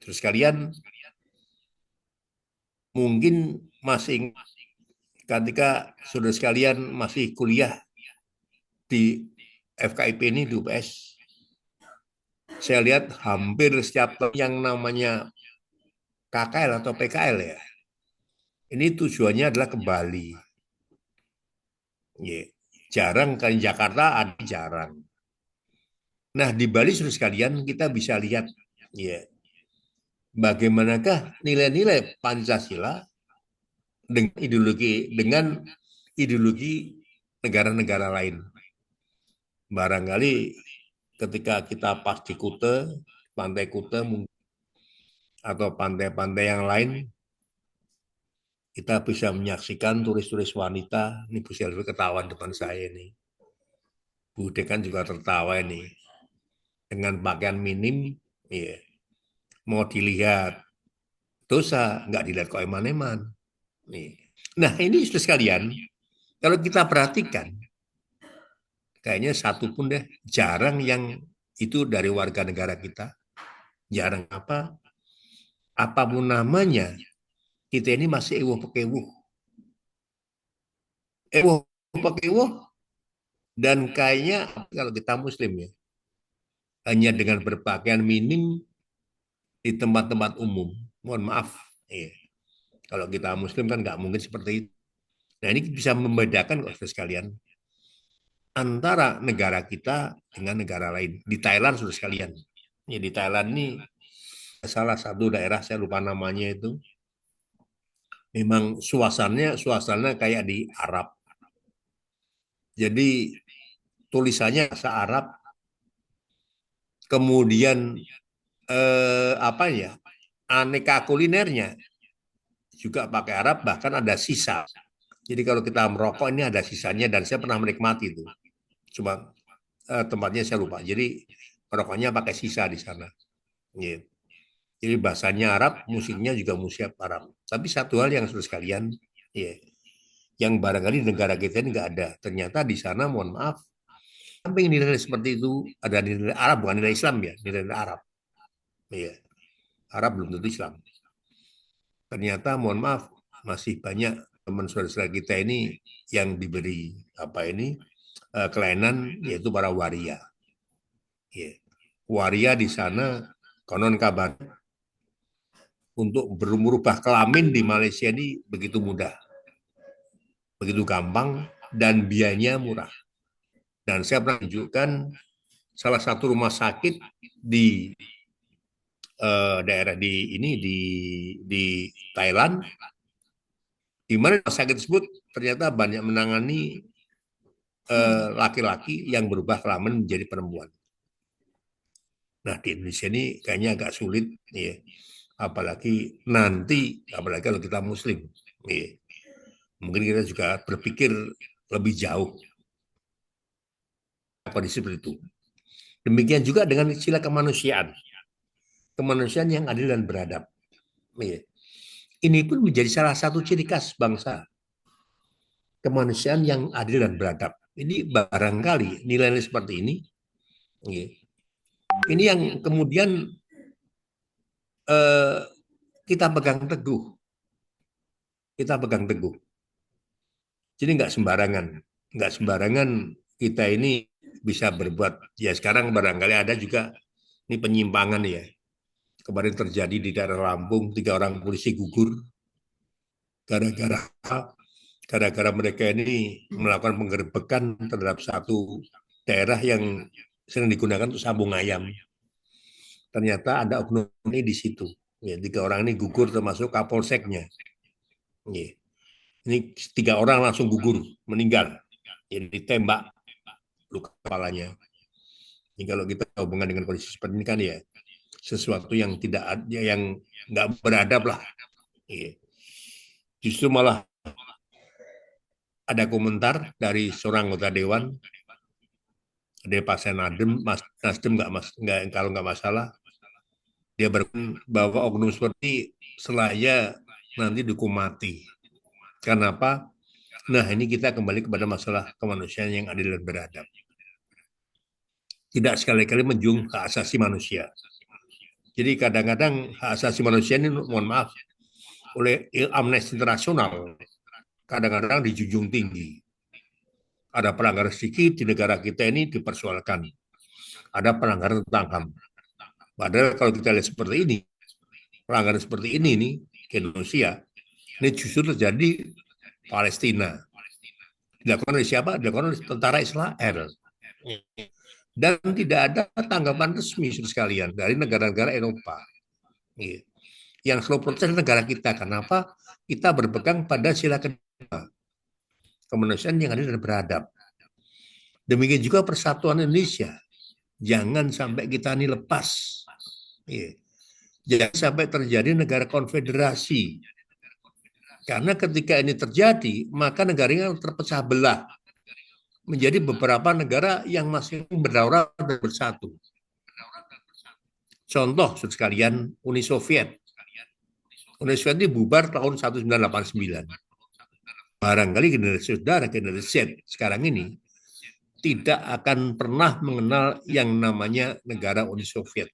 Terus kalian mungkin masih ketika saudara sekalian masih kuliah di FKIP ini, di UPS, saya lihat hampir setiap tahun yang namanya KKL atau PKL ya, ini tujuannya adalah ke Bali. Jarang, kan Jakarta ada jarang. Nah, di Bali saudara sekalian kita bisa lihat bagaimanakah nilai-nilai Pancasila dengan ideologi negara-negara lain. Barangkali ketika kita pas di Kuta, pantai Kuta atau pantai-pantai yang lain, kita bisa menyaksikan turis-turis wanita. Ini Bu Selvi ketahuan depan saya ini. Bu Dekan juga tertawa ini. Dengan pakaian minim, mau dilihat dosa, nggak dilihat kok eman-eman. Nah, ini sudah sekalian, kalau kita perhatikan, kayaknya satu pun deh, jarang yang itu dari warga negara kita. Jarang apapun namanya, kita ini masih ewuh-pekewuh. Ewuh-pekewuh, dan kayaknya kalau kita muslim ya, hanya dengan berpakaian minim di tempat-tempat umum. Mohon maaf, kalau kita muslim kan nggak mungkin seperti itu. Nah, ini bisa membedakan kok sekalian antara negara kita dengan negara lain. Di Thailand saudara sekalian, di Thailand ini salah satu daerah, saya lupa namanya itu, memang suasananya kayak di Arab. Jadi tulisannya bahasa Arab, kemudian apa ya, aneka kulinernya juga pakai Arab, bahkan ada sisa. Jadi kalau kita merokok ini ada sisanya, dan saya pernah menikmati itu. Cuma tempatnya saya lupa. Jadi merokoknya pakai sisa di sana. Yeah. Jadi bahasanya Arab, musiknya juga musik Arab. Tapi satu hal yang harus sekalian, yeah, yang barangkali di negara kita ini nggak ada. Ternyata di sana, mohon maaf, samping nilai seperti itu, ada nilai Arab, bukan nilai Islam ya, nilai Arab. Yeah. Arab belum tentu Islam. Ternyata mohon maaf, masih banyak teman saudara kita ini yang diberi apa ini kelainan, yaitu para waria. Yeah. Waria di sana konon kabar untuk merubah kelamin di Malaysia ini begitu mudah, begitu gampang, dan biayanya murah. Dan saya pernah tunjukkan salah satu rumah sakit di daerah di Thailand, di mana rumah sakit tersebut ternyata banyak menangani laki-laki yang berubah kelamin menjadi perempuan. Nah, di Indonesia ini kayaknya agak sulit, ya. Apalagi kalau kita Muslim, ya. Mungkin kita juga berpikir lebih jauh kondisi seperti itu. Demikian juga dengan istilah kemanusiaan yang adil dan beradab. Ya. Ini pun menjadi salah satu ciri khas bangsa, kemanusiaan yang adil dan beradab. Ini barangkali nilai-nilai seperti ini, ya. Ini yang kemudian kita pegang teguh. Jadi nggak sembarangan kita ini bisa berbuat. Ya sekarang barangkali ada juga ini penyimpangan ya. Kemarin terjadi di daerah Lampung, 3 orang polisi gugur gara-gara mereka ini melakukan penggerbekan terhadap satu daerah yang sering digunakan untuk sambung ayam. Ternyata ada oknum ini di situ. Ya, 3 orang ini gugur termasuk kapolseknya. Ya. Ini 3 orang langsung gugur, meninggal. Jadi ditembak, luka kepalanya. Ini kalau kita hubungan dengan kondisi seperti ini kan ya sesuatu yang nggak beradab lah. Ya. Justru malah ada komentar dari seorang anggota dewan, dari Partai Nasdem nggak kalau nggak masalah, dia berkata bahwa oknum seperti selaya nanti dihukum mati. Kenapa? Nah, ini kita kembali kepada masalah kemanusiaan yang adil dan beradab. Tidak sekali-kali menjunjung hak asasi manusia. Jadi kadang-kadang hak asasi manusia ini, mohon maaf, oleh Amnesty Internasional kadang-kadang dijunjung tinggi. Ada pelanggaran sedikit di negara kita ini dipersoalkan. Ada pelanggaran tentang HAM. Padahal kalau kita lihat seperti ini, pelanggaran seperti ini nih ke Indonesia, ini justru terjadi Palestina. Dilakukan oleh siapa? Dilakukan oleh tentara Israel. Dan tidak ada tanggapan resmi sekalian dari negara-negara Eropa. Yang selalu protes negara kita. Kenapa? Kita berpegang pada sila kedua, kemanusiaan yang adil dan beradab. Demikian juga persatuan Indonesia. Jangan sampai kita ini lepas. Jangan sampai terjadi negara konfederasi. Karena ketika ini terjadi, maka negara ini terpecah belah menjadi beberapa negara yang masih berdaulat dan bersatu. Contoh, sekalian, Uni Soviet. Uni Soviet ini bubar tahun 1989. Barangkali generasi Z sekarang ini tidak akan pernah mengenal yang namanya negara Uni Soviet.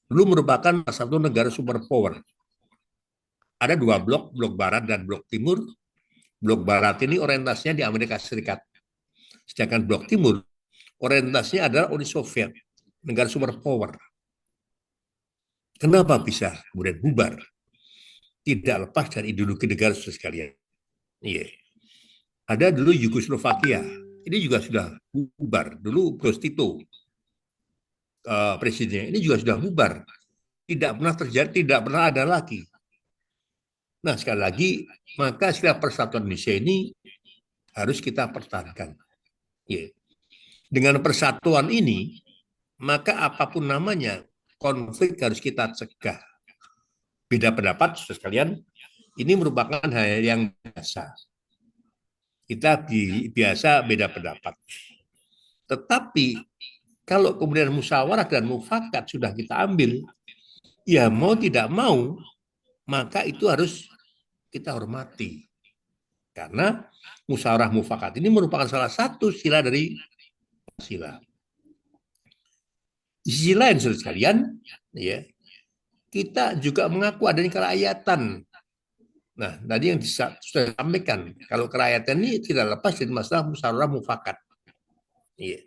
Dulu merupakan satu negara superpower. Ada 2 blok barat dan blok timur. Blok barat ini orientasinya di Amerika Serikat. Sedangkan blok timur orientasinya adalah Uni Soviet, negara superpower. Kenapa bisa kemudian bubar? Tidak lepas dari ideologi negara sekalian. Iya. Ada dulu Yugoslavia. Ini juga sudah bubar. Dulu Tito presidennya. Ini juga sudah bubar. Tidak pernah terjadi, tidak pernah ada lagi. Nah, sekali lagi, maka istilah persatuan Indonesia ini harus kita pertahankan. Yeah. Dengan persatuan ini, maka apapun namanya, konflik harus kita cegah. Beda pendapat, saudara sekalian, ini merupakan hal yang biasa. Kita biasa beda pendapat. Tetapi kalau kemudian musyawarah dan mufakat sudah kita ambil, ya mau tidak mau, maka itu harus kita hormati. Karena musyawarah mufakat ini merupakan salah satu sila dari sila. Di sisi lain, saudara sekalian, ya, kita juga mengaku adanya kerakyatan. Nah, tadi yang sudah sampaikan, kalau kerakyatan ini tidak lepas dari masalah musyawarah mufakat. Ya.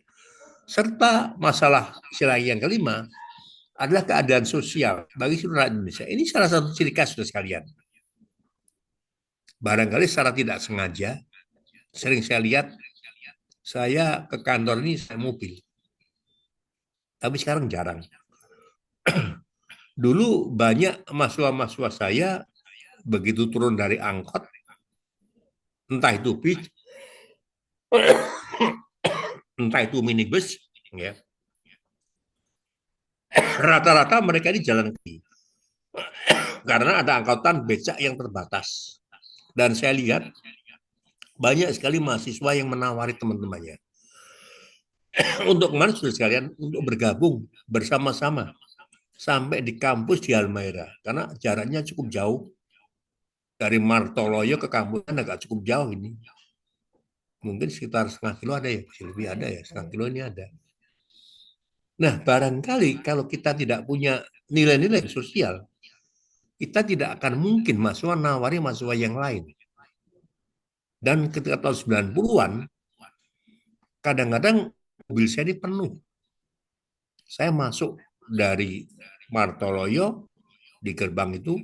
Serta masalah sila yang kelima adalah keadaan sosial bagi seluruh rakyat Indonesia. Ini salah satu ciri khas, saudara sekalian. Barangkali secara tidak sengaja, sering saya lihat, saya ke kantor ini saya mobil. Tapi sekarang jarang. Dulu banyak mahasiswa-mahasiswa saya begitu turun dari angkot, entah itu bis, entah itu minibus, ya. Rata-rata mereka di jalan kaki. Karena ada angkutan becak yang terbatas. Dan saya lihat banyak sekali mahasiswa yang menawari teman-temannya. Untuk kemana, saudara sekalian? Untuk bergabung bersama-sama sampai di kampus di Halmahera, karena jaraknya cukup jauh dari Martoloyo ke kampus agak cukup jauh ini, mungkin sekitar setengah kilo ada ya, lebih ada ya, setengah kilo ini ada. Nah, barangkali kalau kita tidak punya nilai-nilai sosial, kita tidak akan mungkin mahasiswa nawari mahasiswa yang lain. Dan ketika tahun 90-an, kadang-kadang mobil saya ini penuh. Saya masuk dari Martoloyo, di gerbang itu,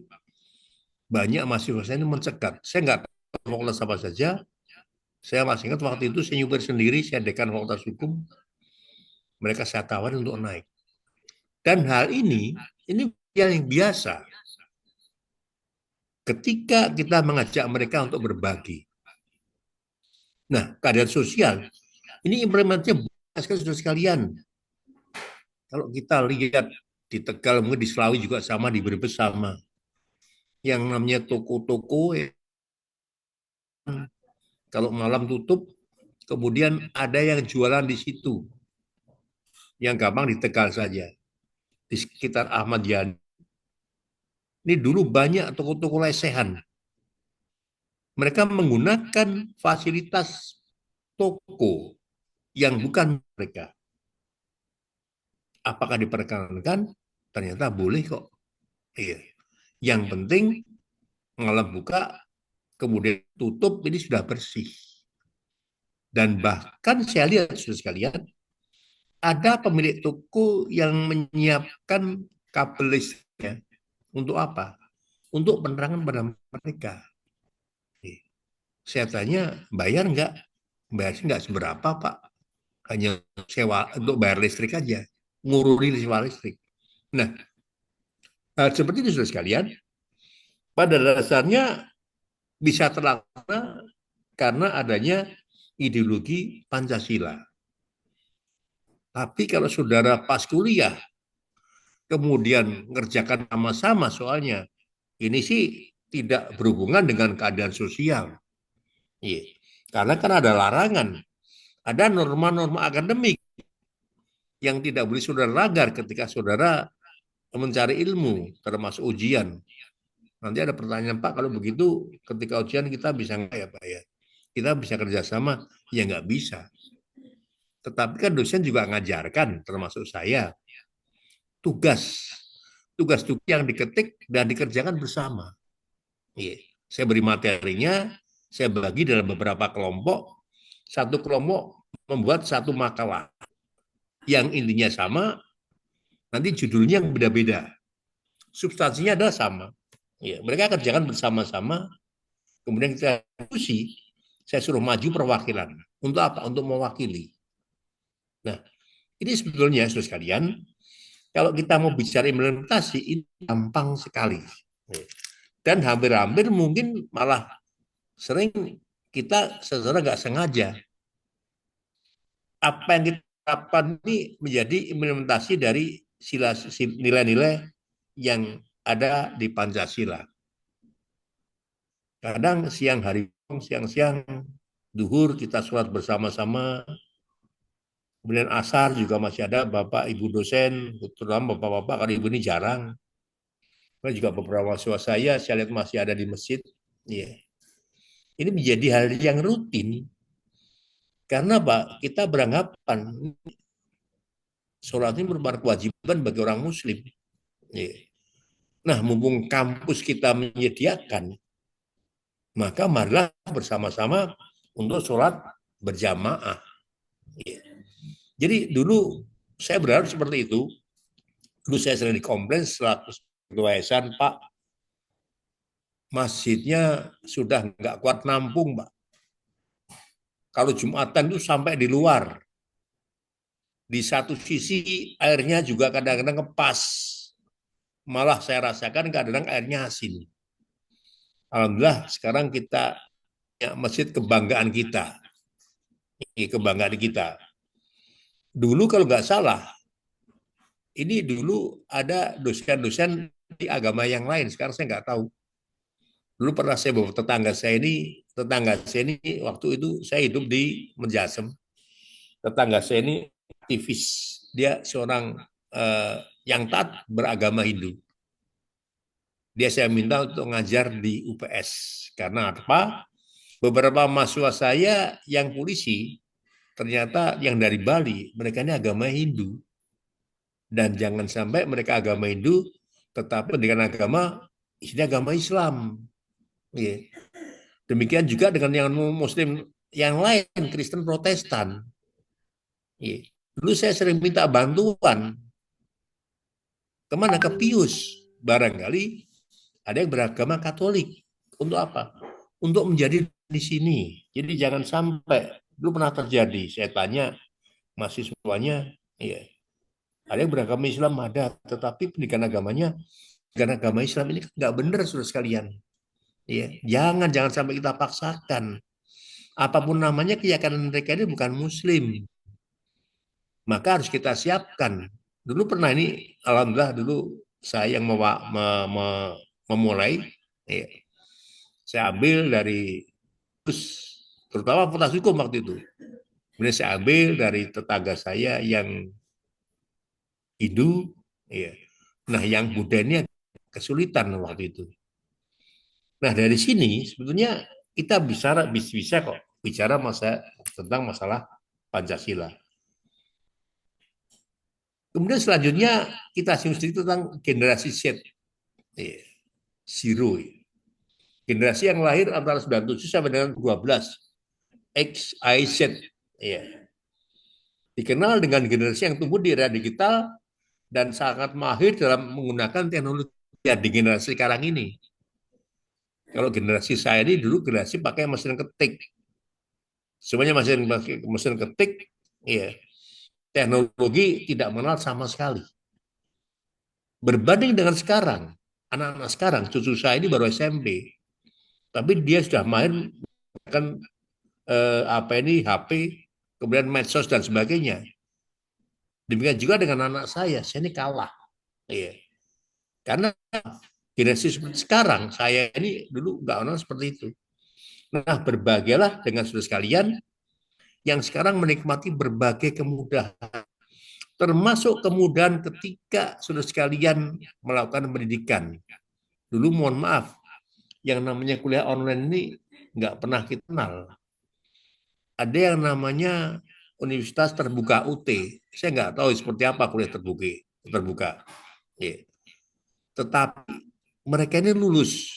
banyak mahasiswa saya ini mencegat. Saya nggak tahu fakultas apa saja. Saya masih ingat waktu itu saya nyupir sendiri, saya dekan fakultas hukum. Mereka saya tawarin untuk naik. Dan hal ini yang biasa. Ketika kita mengajak mereka untuk berbagi. Nah, keadaan sosial, ini implementasinya banyak sekali, saudara sekalian. Kalau kita lihat di Tegal, mungkin di Selawi juga sama, di Brebes sama. Yang namanya toko-toko, kalau malam tutup, kemudian ada yang jualan di situ. Yang gampang di Tegal saja. Di sekitar Ahmad Yani. Ini dulu banyak toko-toko lesehan. Mereka menggunakan fasilitas toko yang bukan mereka. Apakah diperkenankan? Ternyata boleh kok. Iya. Yang penting malam buka, kemudian tutup, ini sudah bersih. Dan bahkan saya lihat, saudara sekalian, ada pemilik toko yang menyiapkan kabel listriknya. Untuk apa? Untuk penerangan pada mereka. Saya tanya, bayar nggak? Bayar sih nggak seberapa, Pak. Hanya sewa untuk bayar listrik aja. Ngururi sewa listrik. Nah, seperti itu, saudara sekalian. Pada dasarnya bisa terlaksana karena adanya ideologi Pancasila. Tapi kalau saudara pas kuliah, kemudian ngerjakan sama-sama soalnya, ini sih tidak berhubungan dengan keadaan sosial. Iya. Karena kan ada larangan, ada norma-norma akademik yang tidak boleh saudara langgar ketika saudara mencari ilmu, termasuk ujian. Nanti ada pertanyaan, Pak, kalau begitu ketika ujian kita bisa nggak ya, Pak ya? Kita bisa kerjasama? Ya nggak bisa. Tetapi kan dosen juga ngajarkan, termasuk saya, tugas yang diketik dan dikerjakan bersama. Iya. Saya beri materinya, saya bagi dalam beberapa kelompok. Satu kelompok membuat satu makalah yang intinya sama, nanti judulnya yang beda-beda. Substansinya adalah sama. Ya, mereka kerjakan bersama-sama, kemudian kita diskusi, saya suruh maju perwakilan. Untuk apa? Untuk mewakili. Nah, ini sebetulnya, saudara sekalian, kalau kita mau bicara implementasi, ini gampang sekali. Dan hampir-hampir mungkin malah sering kita secara nggak sengaja. Apa yang kita kapan ini menjadi implementasi dari nilai-nilai yang ada di Pancasila. Kadang siang-siang, duhur kita sholat bersama-sama, kemudian asar juga masih ada Bapak Ibu dosen, terutama Bapak-Bapak, kalau Ibu ini jarang. Karena juga beberapa mahasiswa saya lihat masih ada di masjid. Ya. Ini menjadi hal yang rutin, karena Pak, kita beranggapan sholat ini merupakan kewajiban bagi orang Muslim. Ya. Nah, mumpung kampus kita menyediakan, maka marilah bersama-sama untuk sholat berjamaah. Ya. Jadi dulu saya berharap seperti itu. Dulu saya sering dikomplain selaku ketua yayasan, Pak, masjidnya sudah nggak kuat nampung, Pak. Kalau Jumatan itu sampai di luar. Di satu sisi airnya juga kadang-kadang ngepas. Malah saya rasakan kadang-kadang airnya asin. Alhamdulillah sekarang kita ya, masjid kebanggaan kita. Ini kebanggaan kita. Dulu kalau nggak salah, ini dulu ada dosen-dosen di agama yang lain. Sekarang saya nggak tahu. Dulu pernah saya bawa tetangga saya ini waktu itu saya hidup di Menjasem. Tetangga saya ini aktivis. Dia seorang yang taat beragama Hindu. Dia saya minta untuk ngajar di UPS. Karena apa? Beberapa mahasiswa saya yang polisi, ternyata yang dari Bali, mereka ini agama Hindu. Dan jangan sampai mereka agama Hindu, tetapi dengan agama, ini agama Islam. Ya. Demikian juga dengan yang Muslim yang lain, Kristen Protestan. Ya. Dulu saya sering minta bantuan. Kemana? Ke Pius. Barangkali ada yang beragama Katolik. Untuk apa? Untuk menjadi di sini. Jadi jangan sampai, dulu pernah terjadi, saya tanya mahasiswanya, ya, ada yang beragama Islam ada, tetapi pendidikan agamanya, pendidikan agama Islam ini nggak benar, saudara sekalian. Ya, jangan sampai kita paksakan. Apapun namanya, keyakinan mereka ini bukan Muslim. Maka harus kita siapkan. Dulu pernah ini, alhamdulillah dulu saya yang memulai, ya, saya ambil dari terutama fakultas hukum waktu itu. Kemudian saya ambil dari tetangga saya yang Hindu, ya. Nah yang Buddha ini kesulitan waktu itu. Nah dari sini sebetulnya kita bisa kok bicara tentang masalah Pancasila. Kemudian selanjutnya kita sedikit tentang generasi Z, ya. Zero. Generasi yang lahir antara 97 sampai dengan 12. X, Y, Z. Ya. Dikenal dengan generasi yang tumbuh di era digital dan sangat mahir dalam menggunakan teknologi di generasi sekarang ini. Kalau generasi saya ini dulu generasi pakai mesin ketik. Semuanya mesin ketik, ya. Teknologi tidak mengenal sama sekali. Berbanding dengan sekarang, anak-anak sekarang, cucu saya ini baru SMP, tapi dia sudah main kan HP, kemudian medsos dan sebagainya. Demikian juga dengan anak saya ini kalah. Iya. Karena generasi seperti sekarang, saya ini dulu nggak kenal seperti itu. Nah, berbahagialah dengan saudara sekalian yang sekarang menikmati berbagai kemudahan. Termasuk kemudahan ketika saudara sekalian melakukan pendidikan. Dulu mohon maaf, yang namanya kuliah online ini nggak pernah kita kenal. Ada yang namanya Universitas Terbuka UT. Saya nggak tahu seperti apa kuliah terbuka. Ya. Tetapi mereka ini lulus.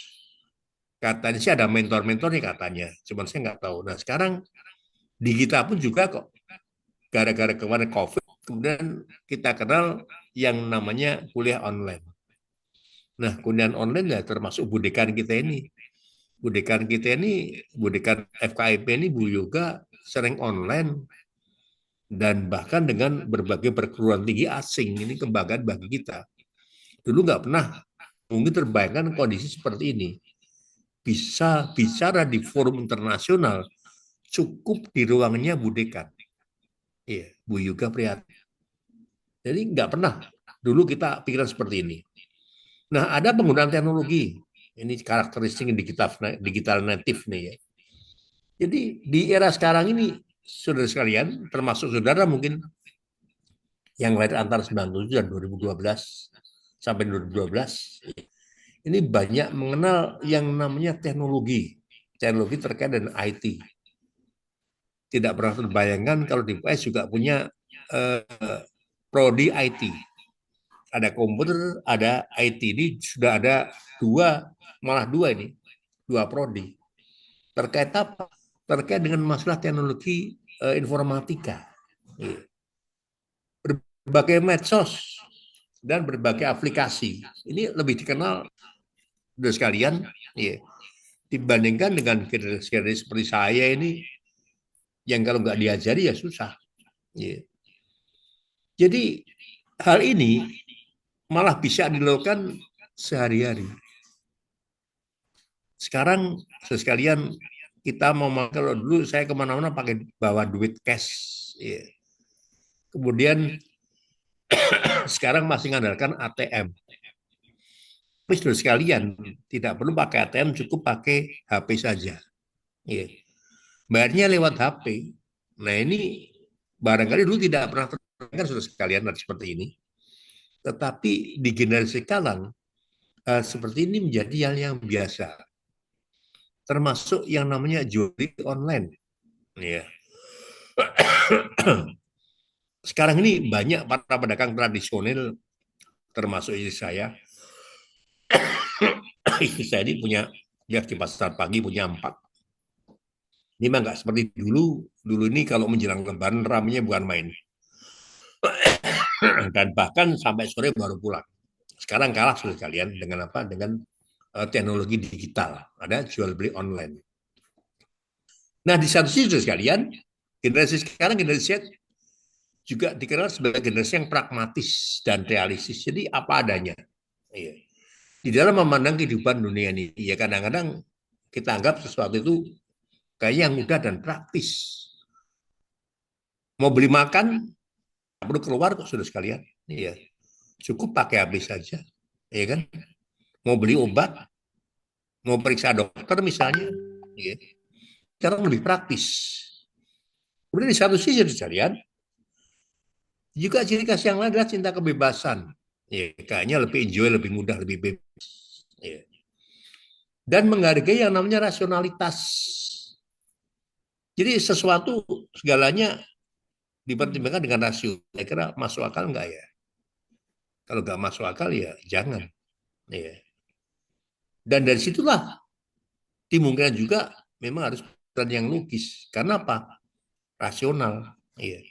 Katanya sih ada mentor-mentornya katanya. Cuman saya nggak tahu. Nah sekarang di kita pun juga kok. Gara-gara kemarin COVID, kemudian kita kenal yang namanya kuliah online. Nah kuliah online ya termasuk budekan kita ini. Budekan FKIP ini Bu Yoga sering online dan bahkan dengan berbagai perguruan tinggi asing. Ini kebanggaan bagi kita. Dulu nggak pernah mungkin terbayangkan kondisi seperti ini. Bisa bicara di forum internasional cukup di ruangnya budekan. Iya, Bu Yuga Prihatin. Jadi nggak pernah dulu kita pikiran seperti ini. Nah, ada penggunaan teknologi. Ini karakteristik digital native nih ya. Jadi di era sekarang ini, saudara sekalian, termasuk saudara mungkin yang lahir antara 97 dan 2012 sampai 2012, ini banyak mengenal yang namanya teknologi terkait dengan IT. Tidak pernah terbayangkan kalau di PS juga punya prodi IT. Ada komputer, ada IT. Ini sudah ada malah dua ini, dua prodi. Terkait apa? Terkait dengan masalah teknologi informatika. Berbagai medsos dan berbagai aplikasi. Ini lebih dikenal dari sekalian, ya, dibandingkan dengan generasi seperti saya ini, yang kalau nggak diajari ya susah. Ya. Jadi hal ini malah bisa dilakukan sehari-hari. Sekarang sekalian kita mau kalau dulu saya kemana-mana pakai bawa duit cash, ya. Kemudian sekarang masih mengandalkan ATM. Tapi saudara sekalian tidak perlu pakai ATM, cukup pakai HP saja. Ya. Bayarnya lewat HP. Nah ini barangkali dulu tidak pernah terdengar saudara sekalian seperti ini. Tetapi di generasi sekarang seperti ini menjadi hal yang biasa. Termasuk yang namanya jual beli online. Ya. Sekarang ini banyak para pedagang tradisional, termasuk istri saya. Istri saya ini punya, ya di pasar pagi punya 4. Ini mah nggak seperti dulu. Dulu ini kalau menjelang lebaran ramenya bukan main. Dan bahkan sampai sore baru pulang. Sekarang kalah sudah kalian dengan apa? Dengan teknologi digital. Ada jual beli online. Nah di satu sisi sekalian, generasi sekarang, generasi Z juga dikenal sebagai generasi yang pragmatis dan realistis. Jadi apa adanya. Iya. Di dalam memandang kehidupan dunia ini, ya kadang-kadang kita anggap sesuatu itu kayak yang mudah dan praktis. Mau beli makan, nggak perlu keluar kok sudah sekalian. Iya. Cukup pakai HP saja. Ya kan? Mau beli obat, mau periksa dokter misalnya, ya. Sekarang lebih praktis. Kemudian di satu sisi sekalian, juga ciri khas yang lain adalah cinta kebebasan. Ya, kayaknya lebih enjoy, lebih mudah, lebih bebas. Ya. Dan menghargai yang namanya rasionalitas. Jadi sesuatu segalanya dipertimbangkan dengan rasio. Saya kira masuk akal enggak ya? Kalau enggak masuk akal ya jangan. Ya. Dan dari situlah dimungkinkan juga memang harus yang logis. Karena apa? Rasional. Ya.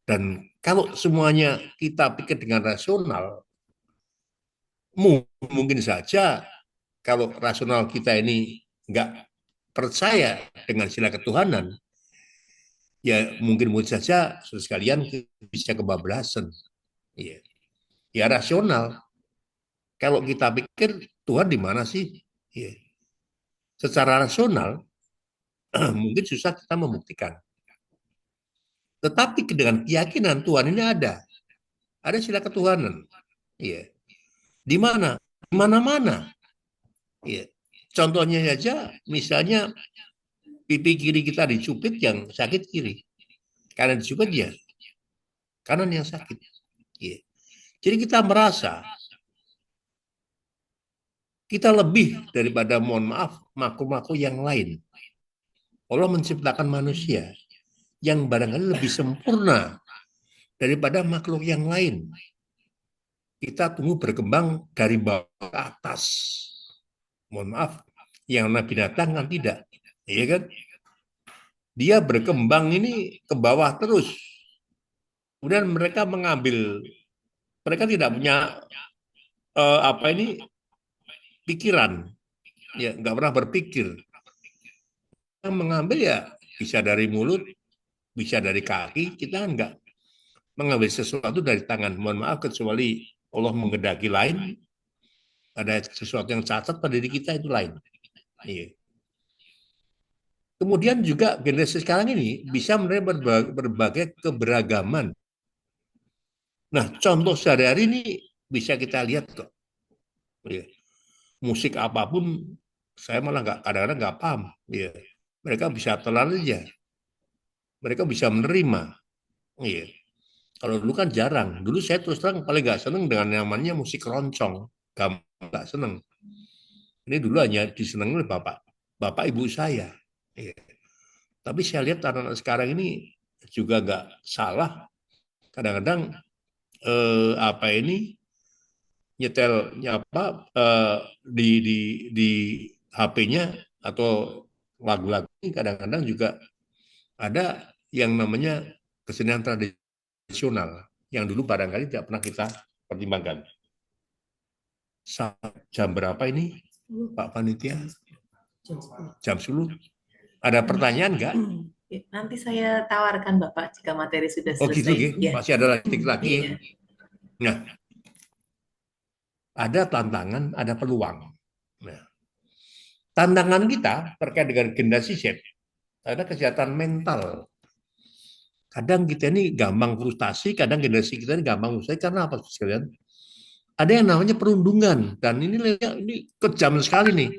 Dan kalau semuanya kita pikir dengan rasional, mungkin saja kalau rasional kita ini enggak percaya dengan sila ketuhanan, ya mungkin saja sekalian bisa kebablasan. Ya. Ya rasional. Kalau kita pikir Tuhan di mana sih? Ya. Secara rasional mungkin susah kita membuktikan. Tetapi dengan keyakinan Tuhan ini ada sila ketuhanan. Ya. Di mana? Di mana-mana. Ya. Contohnya saja, misalnya pipi kiri kita dicubit, yang sakit kiri. Kanan dicubit ya, kanan yang sakit. Ya. Jadi kita merasa kita lebih daripada, mohon maaf, makhluk-makhluk yang lain. Allah menciptakan manusia yang barangkali lebih sempurna daripada makhluk yang lain. Kita tumbuh berkembang dari bawah ke atas. Mohon maaf, yang binatang kan tidak. Iya kan? Dia berkembang ini ke bawah terus. Kemudian mereka tidak punya pikiran, ya nggak pernah berpikir. Yang mengambil ya bisa dari mulut, bisa dari kaki. Kita nggak mengambil sesuatu dari tangan. Mohon maaf, kecuali Allah menghendaki lain, ada sesuatu yang cacat pada diri kita, itu lain. Iya. Kemudian juga generasi sekarang ini bisa menerima berbagai keberagaman. Nah, contoh sehari-hari ini bisa kita lihat kok. Ya. Musik apapun, saya malah kadang-kadang nggak paham. Ya. Mereka bisa telan aja. Mereka bisa menerima. Ya. Kalau dulu kan jarang. Dulu saya terus terang paling nggak seneng dengan namanya musik keroncong. Nggak seneng. Ini dulu hanya disenangi oleh bapak ibu saya. Ya. Tapi saya lihat anak-anak sekarang ini juga nggak salah. Kadang-kadang apa ini nyetelnya apa di HP-nya atau lagu-lagu ini kadang-kadang juga ada yang namanya kesenian tradisional yang dulu barangkali tidak pernah kita pertimbangkan. Jam berapa ini, Pak Panitia? Jam 10. Ada pertanyaan nggak?
Nanti saya tawarkan Bapak jika materi sudah
Oh gitu,
selesai.
ya. Masih ada lagi.
Iya.
Nah, ada tantangan, ada peluang. Nah, tantangan kita terkait dengan generasi Z, ada kesehatan mental. Kadang kita ini gampang frustasi, kadang generasi kita ini gampang frustasi karena apa sekalian? Ada yang namanya perundungan dan ini kejam sekali nih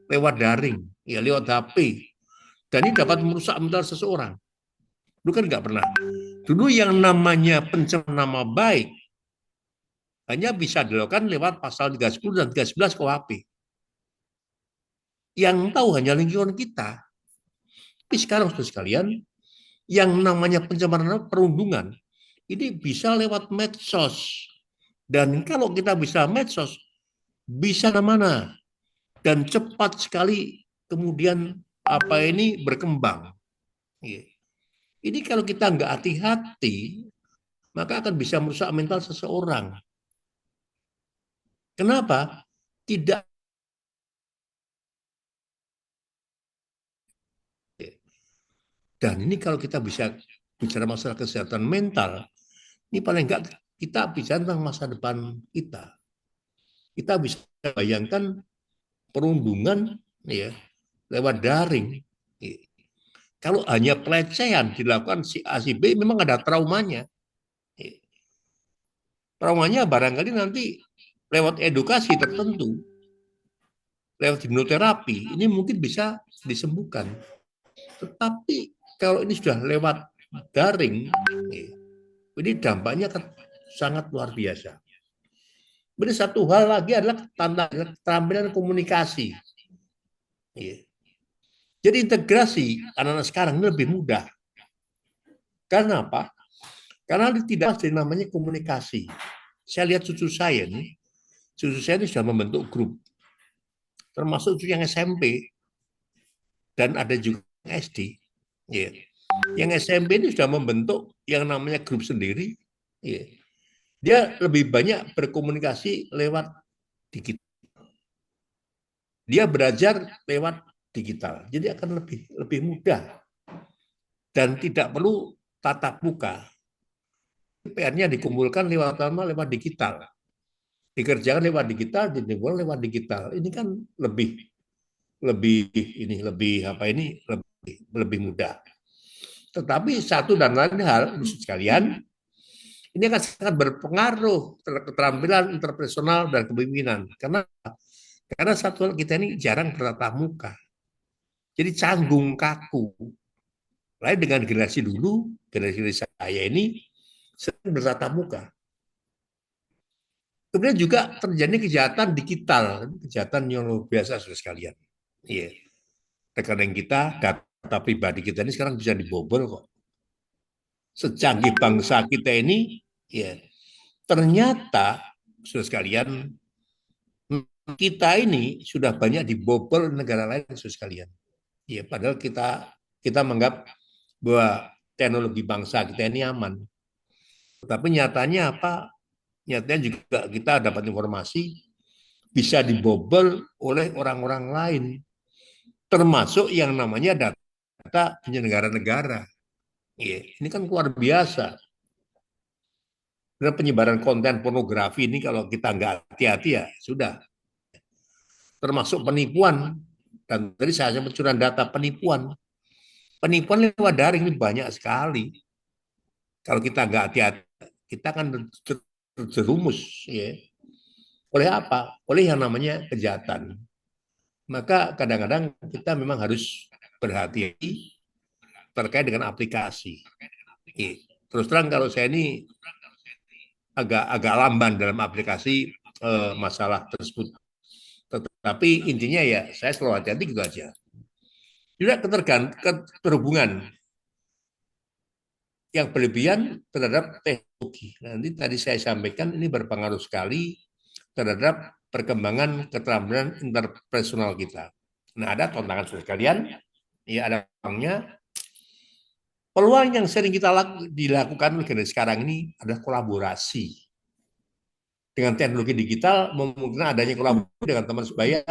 lewat daring, ya lewat HP. Dan ini dapat merusak mental seseorang. Dulu kan nggak pernah. Dulu yang namanya pencemaran nama baik hanya bisa dilakukan lewat pasal 30 dan 311 KUHP. Yang tahu hanya lingkungan kita. Tapi sekarang saudara sekalian, yang namanya pencemaran perundungan ini bisa lewat medsos. Dan kalau kita bisa medsos, bisa mana dan cepat sekali kemudian apa ini berkembang. Ini kalau kita nggak hati-hati, maka akan bisa merusak mental seseorang. Kenapa? Tidak. Dan ini kalau kita bisa bicara masalah kesehatan mental, ini paling enggak kita bicara tentang masa depan kita. Kita bisa bayangkan perundungan ya lewat daring. Kalau hanya pelecehan dilakukan si A si B memang ada traumanya. Traumanya barangkali nanti lewat edukasi tertentu, lewat hipnoterapi, ini mungkin bisa disembuhkan. Tetapi kalau ini sudah lewat daring, ini dampaknya sangat luar biasa. Kemudian satu hal lagi adalah keterampilan komunikasi. Jadi integrasi anak-anak sekarang ini lebih mudah. Karena apa? Karena tidak ada namanya komunikasi. Saya lihat cucu saya ini sudah membentuk grup. Termasuk cucu yang SMP. Dan ada juga yang SD. Yang SMP ini sudah membentuk yang namanya grup sendiri. Dia lebih banyak berkomunikasi lewat digital. Dia belajar lewat digital. Jadi akan lebih mudah. Dan tidak perlu tatap muka. PR-nya dikumpulkan lewat digital. Dikerjakan lewat digital, dikumpulkan lewat digital. Ini kan lebih mudah. Tetapi satu dan lain hal, sekalian, ini akan sangat berpengaruh terhadap keterampilan interpersonal dan kepemimpinan. Karena satu hal kita ini jarang bertatap muka. Jadi canggung kaku. Lain dengan generasi dulu, generasi saya ini sering bertatap muka. Kemudian juga terjadi kejahatan digital, kejahatan yang luar biasa saudara sekalian. Rekening kita, data pribadi kita ini sekarang bisa dibobol kok. Secanggih bangsa kita ini, ternyata saudara sekalian, kita ini sudah banyak dibobol negara lain saudara sekalian. Padahal kita menganggap bahwa teknologi bangsa kita ini aman. Tapi nyatanya apa? Nyatanya juga kita dapat informasi bisa dibobol oleh orang-orang lain. Termasuk yang namanya data penyelenggara negara. Ini kan luar biasa. Dan penyebaran konten pornografi ini kalau kita nggak hati-hati ya sudah. Termasuk penipuan. Dan tadi saya sebut data penipuan. Penipuan lewat daring ini banyak sekali. Kalau kita nggak hati-hati, kita akan terjerumus ya. Oleh apa? Oleh yang namanya kejahatan. Maka kadang-kadang kita memang harus berhati-hati terkait dengan aplikasi. Ya. Terus terang kalau saya ini agak lamban dalam aplikasi masalah tersebut. Tetapi intinya ya saya selalu hati-hati gitu aja. Juga keterhubungan yang berlebihan terhadap teknologi. Nanti tadi saya sampaikan ini berpengaruh sekali terhadap perkembangan keterampilan interpersonal kita. Nah, ada tantangan sekalian, ya ada peluangnya. Peluang yang sering kita dilakukan oleh generasi sekarang ini adalah kolaborasi. Dengan teknologi digital, memungkinkan adanya kolaborasi dengan teman sebaya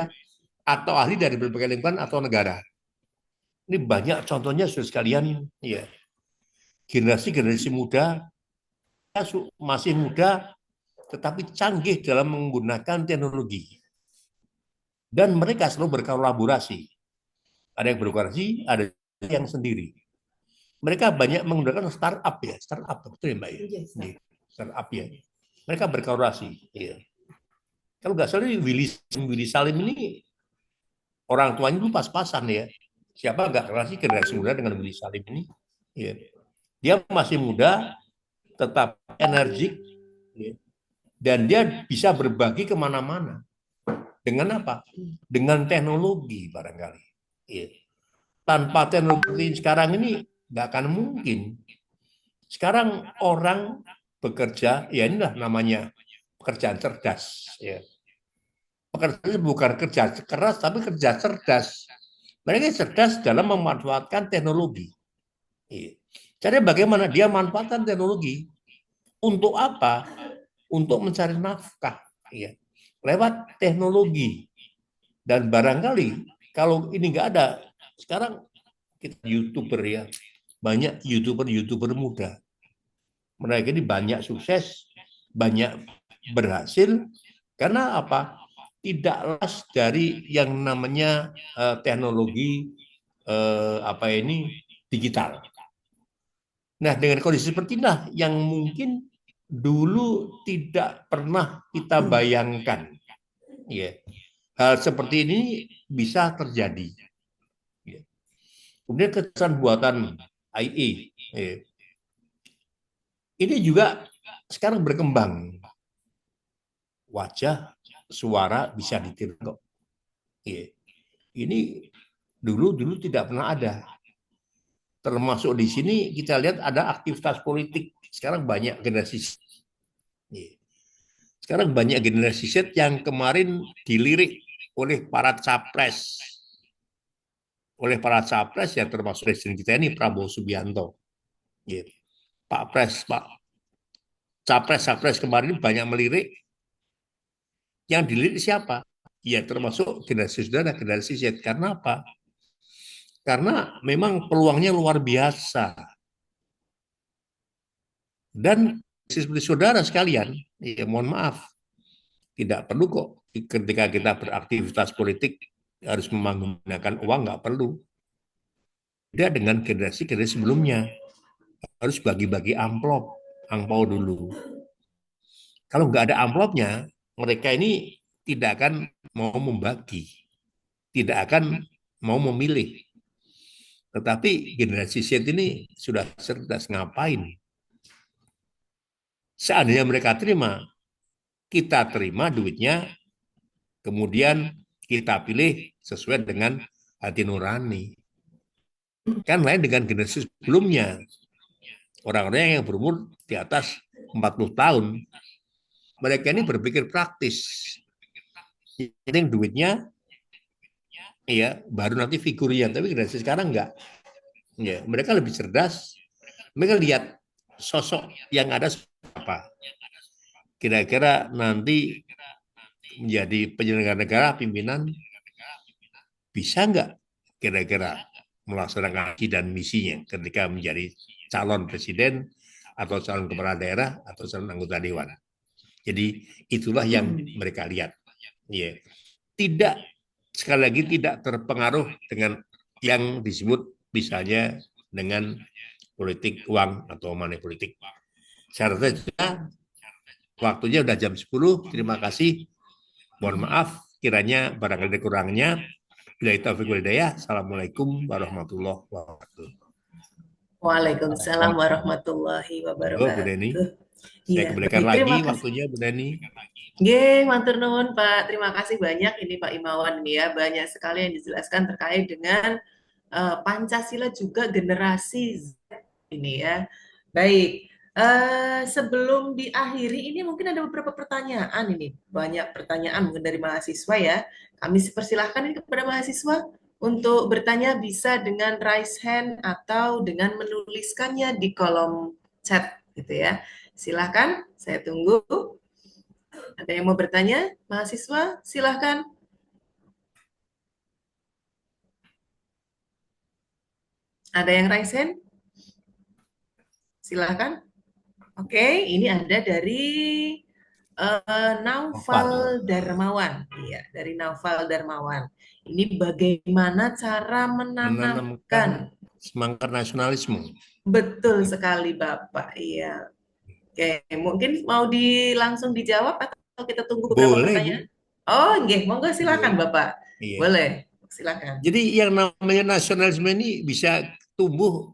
atau ahli dari berbagai lingkungan atau negara. Ini banyak contohnya, saudara sekalian, ya. Generasi muda masih muda tetapi canggih dalam menggunakan teknologi dan mereka selalu berkolaborasi. Ada yang berkolaborasi, ada yang sendiri. Mereka banyak menggunakan startup ya, startup betul ya Mbak ya, startup ya. Mereka berkolaborasi. Ya. Kalau nggak salah Willy Salim ini orang tuanya itu pas-pasan ya. Siapa nggak relasi generasi muda dengan Willy Salim ini? Ya. Dia masih muda, tetap energik, ya. Dan dia bisa berbagi kemana-mana. Dengan apa? Dengan teknologi barangkali. Ya. Tanpa teknologi sekarang ini nggak akan mungkin. Sekarang orang bekerja, ya inilah namanya pekerjaan cerdas. Ya. Pekerjaan bukan kerja keras, tapi kerja cerdas. Mereka cerdas dalam memanfaatkan teknologi. Ya. Jadi bagaimana dia manfaatkan teknologi? Untuk apa? Untuk mencari nafkah. Ya. Lewat teknologi. Dan barangkali kalau ini nggak ada, sekarang kita YouTuber ya, banyak YouTuber muda. Mereka ini banyak sukses, banyak berhasil, karena apa? Tidak lepas dari yang namanya teknologi digital. Nah, dengan kondisi seperti inilah yang mungkin dulu tidak pernah kita bayangkan. Ya. Hal seperti ini bisa terjadi. Ya. Kemudian kecerdasan buatan AI. Ya. Ini juga sekarang berkembang. Wajah, suara bisa ditiru kok. Ya. Ini dulu tidak pernah ada. Termasuk di sini kita lihat ada aktivitas politik. Sekarang banyak generasi. Ya. Sekarang banyak generasi Z yang kemarin dilirik oleh para capres. Oleh para capres yang termasuk presiden kita ini Prabowo Subianto. Ya. Pak Capres kemarin banyak melirik. Yang dilirik siapa? Ya termasuk generasi saudara, generasi Z. Karena apa? Karena memang peluangnya luar biasa. Dan seperti saudara sekalian, ya mohon maaf, tidak perlu kok ketika kita beraktivitas politik harus menggunakan uang, nggak perlu. Beda dengan generasi sebelumnya, harus bagi-bagi angpau dulu. Kalau nggak ada amplopnya, mereka ini tidak akan mau membagi, tidak akan mau memilih. Tetapi generasi Z ini sudah cerdas, ngapain? Seandainya mereka terima, kita terima duitnya, kemudian kita pilih sesuai dengan hati nurani. Kan lain dengan generasi sebelumnya. Orang-orang yang berumur di atas 40 tahun, mereka ini berpikir praktis. Yang duitnya, ya baru nanti figurnya. Tapi generasi sekarang enggak. Ya, mereka lebih cerdas. Mereka lihat sosok yang ada apa. Kira-kira nanti menjadi penyelenggara negara, pimpinan, bisa enggak kira-kira melaksanakan visi dan misinya ketika menjadi calon presiden atau calon kepala daerah atau calon anggota dewan. Jadi itulah yang mereka lihat. Ya. Tidak, sekali lagi tidak terpengaruh dengan yang disebut misalnya dengan politik uang atau money politik. Saya rasa waktunya udah jam 10. Terima kasih. Mohon maaf kiranya barangkali kurangnya. Bila taufiq wal hidayah. Assalamualaikum warahmatullahi wabarakatuh.
Waalaikumsalam warahmatullahi
Bu Neni.
wabarakatuh.
Saya
Iya,
kembalikan
baik. Terima
lagi
kasih.
waktunya Bu Neni.
Nggih, matur nuwun Pak. Terima kasih banyak ini Pak Imawan ini ya. Banyak sekali yang dijelaskan terkait dengan Pancasila juga generasi Z ini ya. Baik. Sebelum diakhiri ini mungkin ada beberapa pertanyaan ini. Banyak pertanyaan mungkin dari mahasiswa ya. Kami persilahkan ini kepada mahasiswa untuk bertanya bisa dengan raise hand atau dengan menuliskannya di kolom chat gitu ya. Silahkan, saya tunggu. Ada yang mau bertanya? Mahasiswa, silahkan. Ada yang raise hand? Silahkan. Oke, ini ada dari Naufal Darmawan. Iya, dari Naufal Darmawan. Ini bagaimana cara menanamkan
semangat nasionalisme.
Betul sekali Bapak. Iya. Oke, mungkin mau langsung dijawab atau kita tunggu beberapa
Boleh,
pertanyaan? Oh, nggih, monggo silakan Bapak.
Iya.
Boleh, silakan.
Jadi yang namanya nasionalisme ini bisa tumbuh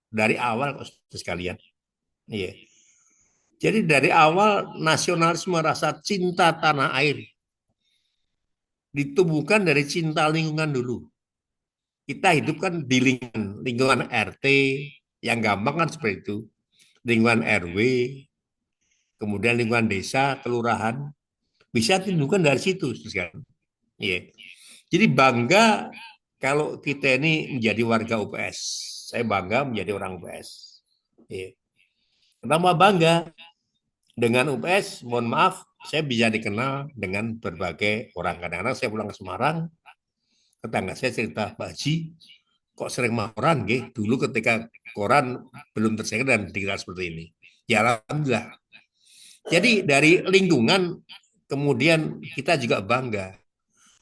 dari awal sekalian. Iya. Jadi dari awal nasionalisme rasa cinta tanah air ditumbuhkan dari cinta lingkungan dulu. Kita hidup kan di lingkungan RT, yang gampang kan seperti itu. Lingkungan RW, kemudian lingkungan desa, kelurahan, bisa ditumbuhkan dari situ. Iya. Jadi bangga kalau kita ini menjadi warga UPS. Saya bangga menjadi orang UPS. Iya. Kenapa bangga? Dengan UPS, mohon maaf, saya bisa dikenal dengan berbagai orang. Kadang-kadang saya pulang ke Semarang, tetangga saya cerita, Pak Haji, kok sering mah koran, dulu ketika koran belum tersegel dan dikenal seperti ini. Ya alhamdulillah. Jadi dari lingkungan, kemudian kita juga bangga.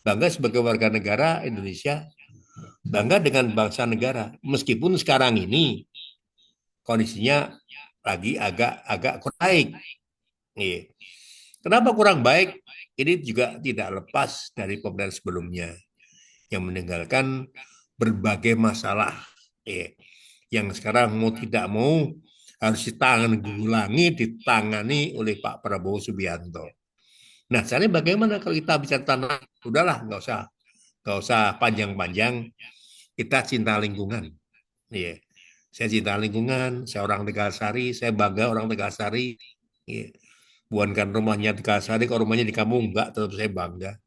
Bangga sebagai warga negara Indonesia, bangga dengan bangsa negara. Meskipun sekarang ini kondisinya lagi agak kurang baik. Kenapa kurang baik? Ini juga tidak lepas dari pemerintahan sebelumnya yang meninggalkan berbagai masalah yang sekarang mau tidak mau harus ditangani oleh Pak Prabowo Subianto. Nah, caranya bagaimana kalau kita bisa tanah? Udahlah, nggak usah panjang-panjang. Kita cinta lingkungan. Saya cinta lingkungan. Saya orang Tegalsari. Saya bangga orang Tegalsari. Bukan kan rumahnya di Tegalsari, kalau rumahnya di kampung enggak, tetap saya bangga.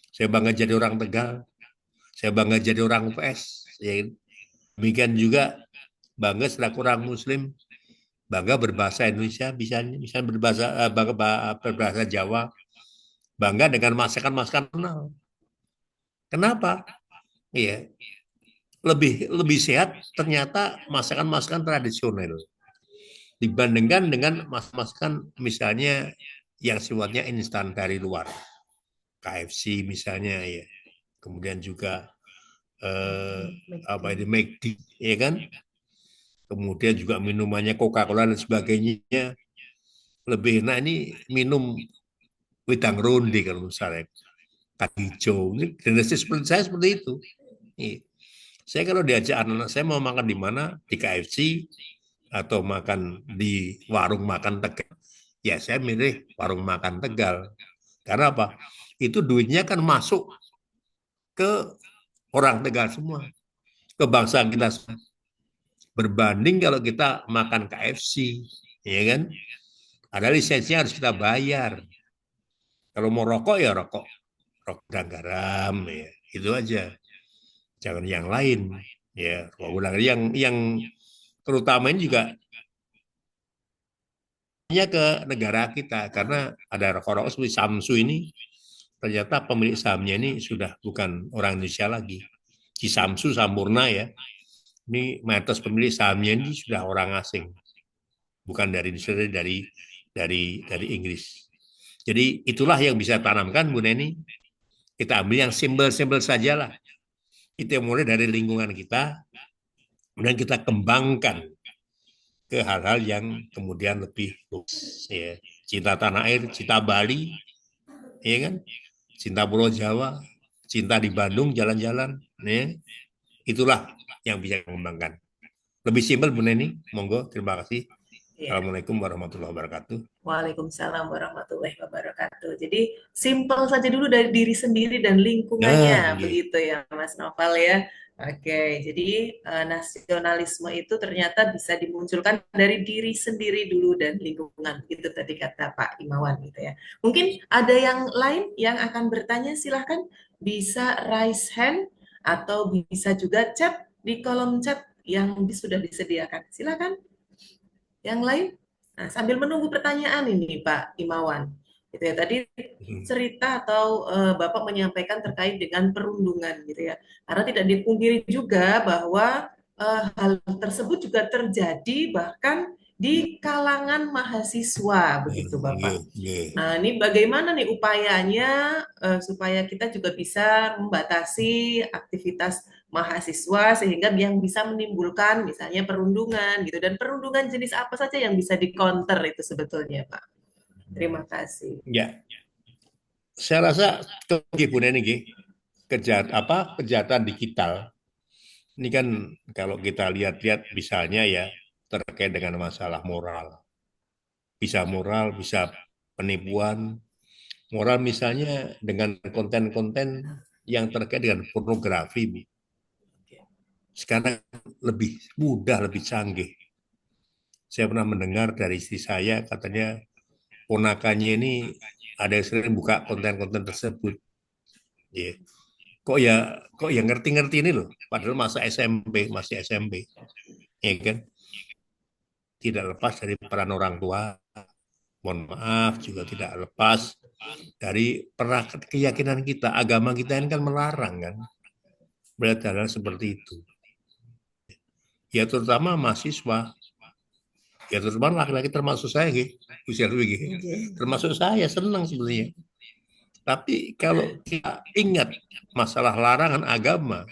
Saya bangga jadi orang Tegal. Saya bangga jadi orang UPS. Demikian juga bangga selaku orang Muslim, bangga berbahasa Indonesia, bisa berbahasa Jawa, bangga dengan masakan-masakan nasional. Kenapa? Iya, lebih sehat ternyata masakan-masakan tradisional dibandingkan dengan masakan misalnya yang sifatnya instan dari luar, KFC misalnya ya, kemudian juga McD, ya kan, kemudian juga minumannya Coca-Cola dan sebagainya lebih. Nah ini minum wedang ronde kalau misalnya kaki hijau, ini generasi seperti saya seperti itu. Saya kalau diajak anak-anak saya mau makan di mana, di KFC atau makan di warung makan Tegal, ya saya milih warung makan Tegal. Karena apa? Itu duitnya kan masuk ke orang Tegal semua, ke bangsa kita semua. Berbanding kalau kita makan KFC, ya kan? Ada lisensinya harus kita bayar. Kalau mau rokok ya rokok dan garam, ya itu aja. Jangan yang lain, ya. Yang terutama ini juga ke negara kita, karena ada rokok-rokok seperti Samsu ini, ternyata pemilik sahamnya ini sudah bukan orang Indonesia lagi. Si Samsu Sampurna ya, ini mayoritas pemilik sahamnya ini sudah orang asing, bukan dari Indonesia, dari Inggris. Jadi itulah yang bisa tanamkan Bu Neni. Kita ambil yang simbol-simbol saja lah. Kita mulai dari lingkungan kita, kemudian kita kembangkan ke hal-hal yang kemudian lebih luas. Ya. Cinta tanah air, cinta Bali, ya kan? Cinta Pulau Jawa, cinta di Bandung, jalan-jalan. Ya. Itulah yang bisa mengembangkan. Lebih simpel Bu Neni, monggo, terima kasih.
Ya.
Assalamualaikum warahmatullahi wabarakatuh.
Waalaikumsalam warahmatullahi wabarakatuh. Jadi simpel saja dulu dari diri sendiri dan
Nah,
lingkungannya,
iya.
begitu ya Mas Novel ya. Oke, jadi nasionalisme itu ternyata bisa dimunculkan dari diri sendiri dulu dan lingkungan, gitu tadi kata Pak Imawan gitu ya. Mungkin ada yang lain yang akan bertanya, silahkan bisa raise hand atau bisa juga chat di kolom chat yang sudah disediakan. Silakan. Yang lain? Nah, sambil menunggu pertanyaan ini Pak Imawan, gitu ya. Tadi cerita atau Bapak menyampaikan terkait dengan perundungan, gitu ya. Karena tidak dipungkiri juga bahwa hal tersebut juga terjadi bahkan di kalangan mahasiswa, begitu Bapak. Nah, ini bagaimana nih upayanya supaya kita juga bisa membatasi aktivitas mahasiswa sehingga yang bisa menimbulkan misalnya perundungan gitu, dan perundungan jenis apa saja yang bisa di-counter itu sebetulnya, Pak. Terima kasih.
Ya, saya rasa Bu Neni, kejahatan digital ini kan kalau kita lihat-lihat misalnya ya terkait dengan masalah moral, bisa penipuan, moral misalnya dengan konten-konten yang terkait dengan pornografi, Bu. Sekarang lebih mudah, lebih canggih. Saya pernah mendengar dari istri saya, katanya ponakannya ini ada yang sering buka konten-konten tersebut. Yeah. Kok ya ngerti-ngerti ini loh, padahal masih SMP, ya kan? Tidak lepas dari peran orang tua. Mohon maaf, juga tidak lepas dari keyakinan kita. Agama kita ini kan melarang kan, berarti hal seperti itu. Ya terutama mahasiswa, ya terutama laki-laki termasuk saya, termasuk saya senang sebenarnya. Tapi kalau kita ingat masalah larangan agama,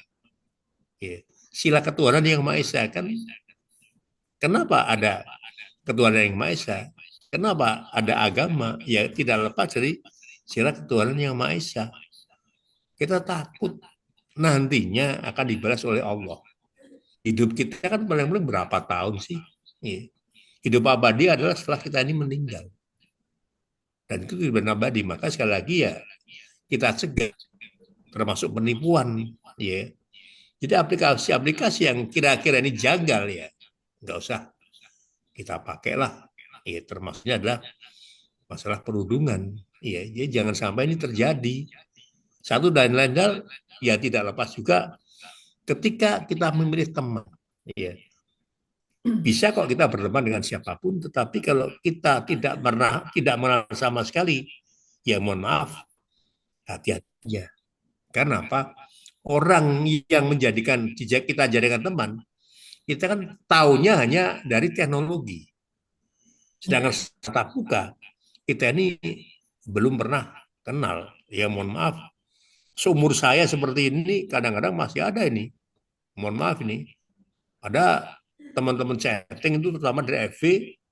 ya, sila ketuhanan yang Maha Esa kan, kenapa ada ketuhanan yang Maha Esa? Kenapa ada agama? Ya tidak lepas dari sila ketuhanan yang Maha Esa. Kita takut nantinya akan dibalas oleh Allah. Hidup kita kan paling-paling berapa tahun sih? Ya. Hidup abadi adalah setelah kita ini meninggal. Dan itu kehidupan abadi. Maka sekali lagi ya kita cegah, termasuk penipuan. Ya. Jadi aplikasi-aplikasi yang kira-kira ini janggal ya, nggak usah kita pakailah. Ya, termasuknya adalah masalah perundungan. Ya, jadi jangan sampai ini terjadi. Satu dan lain hal, ya tidak lepas juga ketika kita memilih teman. Ya. Bisa kok kita berteman dengan siapapun, tetapi kalau kita tidak mengenal sama sekali, ya mohon maaf, hati-hati ya. Karena apa? Orang yang kita jadikan teman, kita kan taunya hanya dari teknologi. Sedangkan tatap muka, kita ini belum pernah kenal. Ya mohon maaf, seumur saya seperti ini, kadang-kadang masih ada ini. Mohon maaf ini, ada teman-teman chatting itu terutama dari FB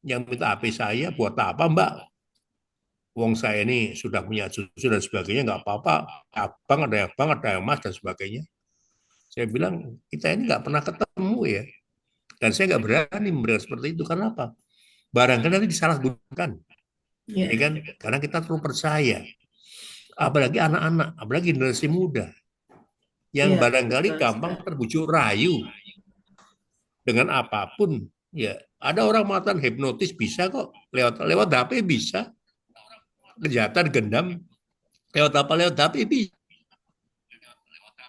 yang minta HP saya buat apa Mbak? Wong saya ini sudah punya cucu dan sebagainya, nggak apa-apa. Abang, ada yang mas dan sebagainya. Saya bilang kita ini nggak pernah ketemu ya, dan saya nggak berani memberikan seperti itu. Karena apa? Barangkali nanti disalahgunakan, ya kan? Karena kita terlalu percaya. Apalagi anak-anak, apalagi generasi muda yang barangkali gampang terbujuk rayu dengan apapun. Ya, ada orang mengatakan hipnotis bisa kok, lewat HP bisa, kejahatan gendam lewat HP bisa.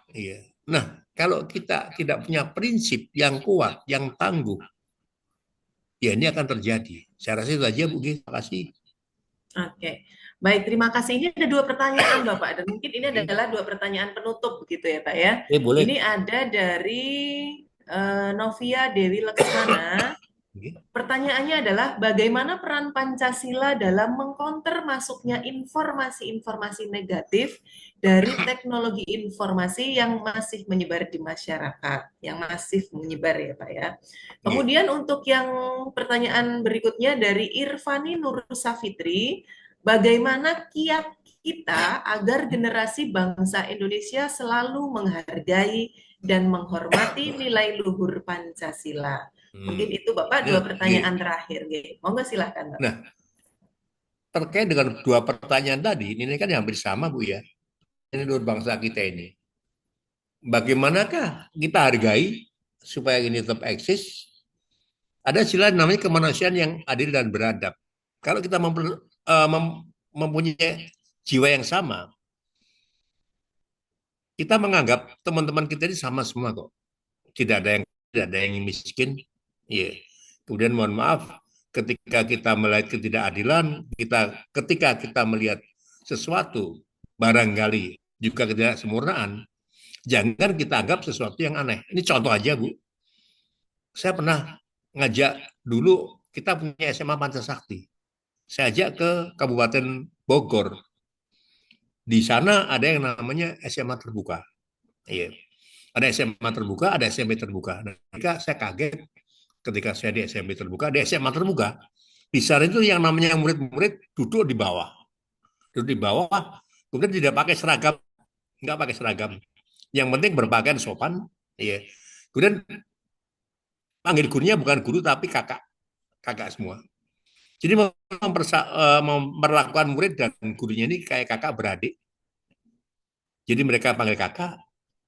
Iya. Nah, kalau kita tidak punya prinsip yang kuat, yang tangguh, ya ini akan terjadi. Saya rasa itu aja, Bu. Terima kasih.
Oke. Baik, terima kasih. Ini ada 2 pertanyaan, Bapak, dan mungkin ini adalah 2 pertanyaan penutup, begitu ya, Pak ya.
Boleh.
Ini ada dari Novia Dewi Laksana. Pertanyaannya adalah bagaimana peran Pancasila dalam mengcounter masuknya informasi-informasi negatif dari teknologi informasi yang masih menyebar di masyarakat, yang masif menyebar ya Pak ya. Kemudian untuk yang pertanyaan berikutnya dari Irfani Nur Safitri, bagaimana kiat kita agar generasi bangsa Indonesia selalu menghargai dan menghormati nilai luhur Pancasila? Mungkin itu Bapak dua pertanyaan terakhir. Monggo silahkan Bapak.
Nah, terkait dengan dua pertanyaan tadi, ini kan hampir sama Bu ya. Ini luhur bangsa kita ini. Bagaimanakah kita hargai supaya ini tetap eksis? Ada istilah namanya kemanusiaan yang adil dan beradab. Kalau kita mempunyai jiwa yang sama, kita menganggap teman-teman kita ini sama semua kok. Tidak ada yang miskin. Ya. Kemudian mohon maaf, ketika kita melihat ketidakadilan, ketika kita melihat sesuatu barangkali juga ketidaksempurnaan, jangan kita anggap sesuatu yang aneh. Ini contoh aja Bu. Saya pernah ngajak dulu, kita punya SMA Pancasakti. Saya ajak ke Kabupaten Bogor. Di sana ada yang namanya SMA terbuka. Iya. Ada SMA terbuka, ada SMP terbuka. Dan saya kaget ketika saya di SMP terbuka, di SMA terbuka, di sana itu yang namanya murid-murid duduk di bawah. Duduk di bawah, kemudian tidak pakai seragam. Enggak pakai seragam. Yang penting berpakaian sopan. Iya. Kemudian panggil gurunya bukan guru, tapi kakak. Kakak semua. Jadi memperlakukan murid dan gurunya ini kayak kakak beradik. Jadi mereka panggil kakak,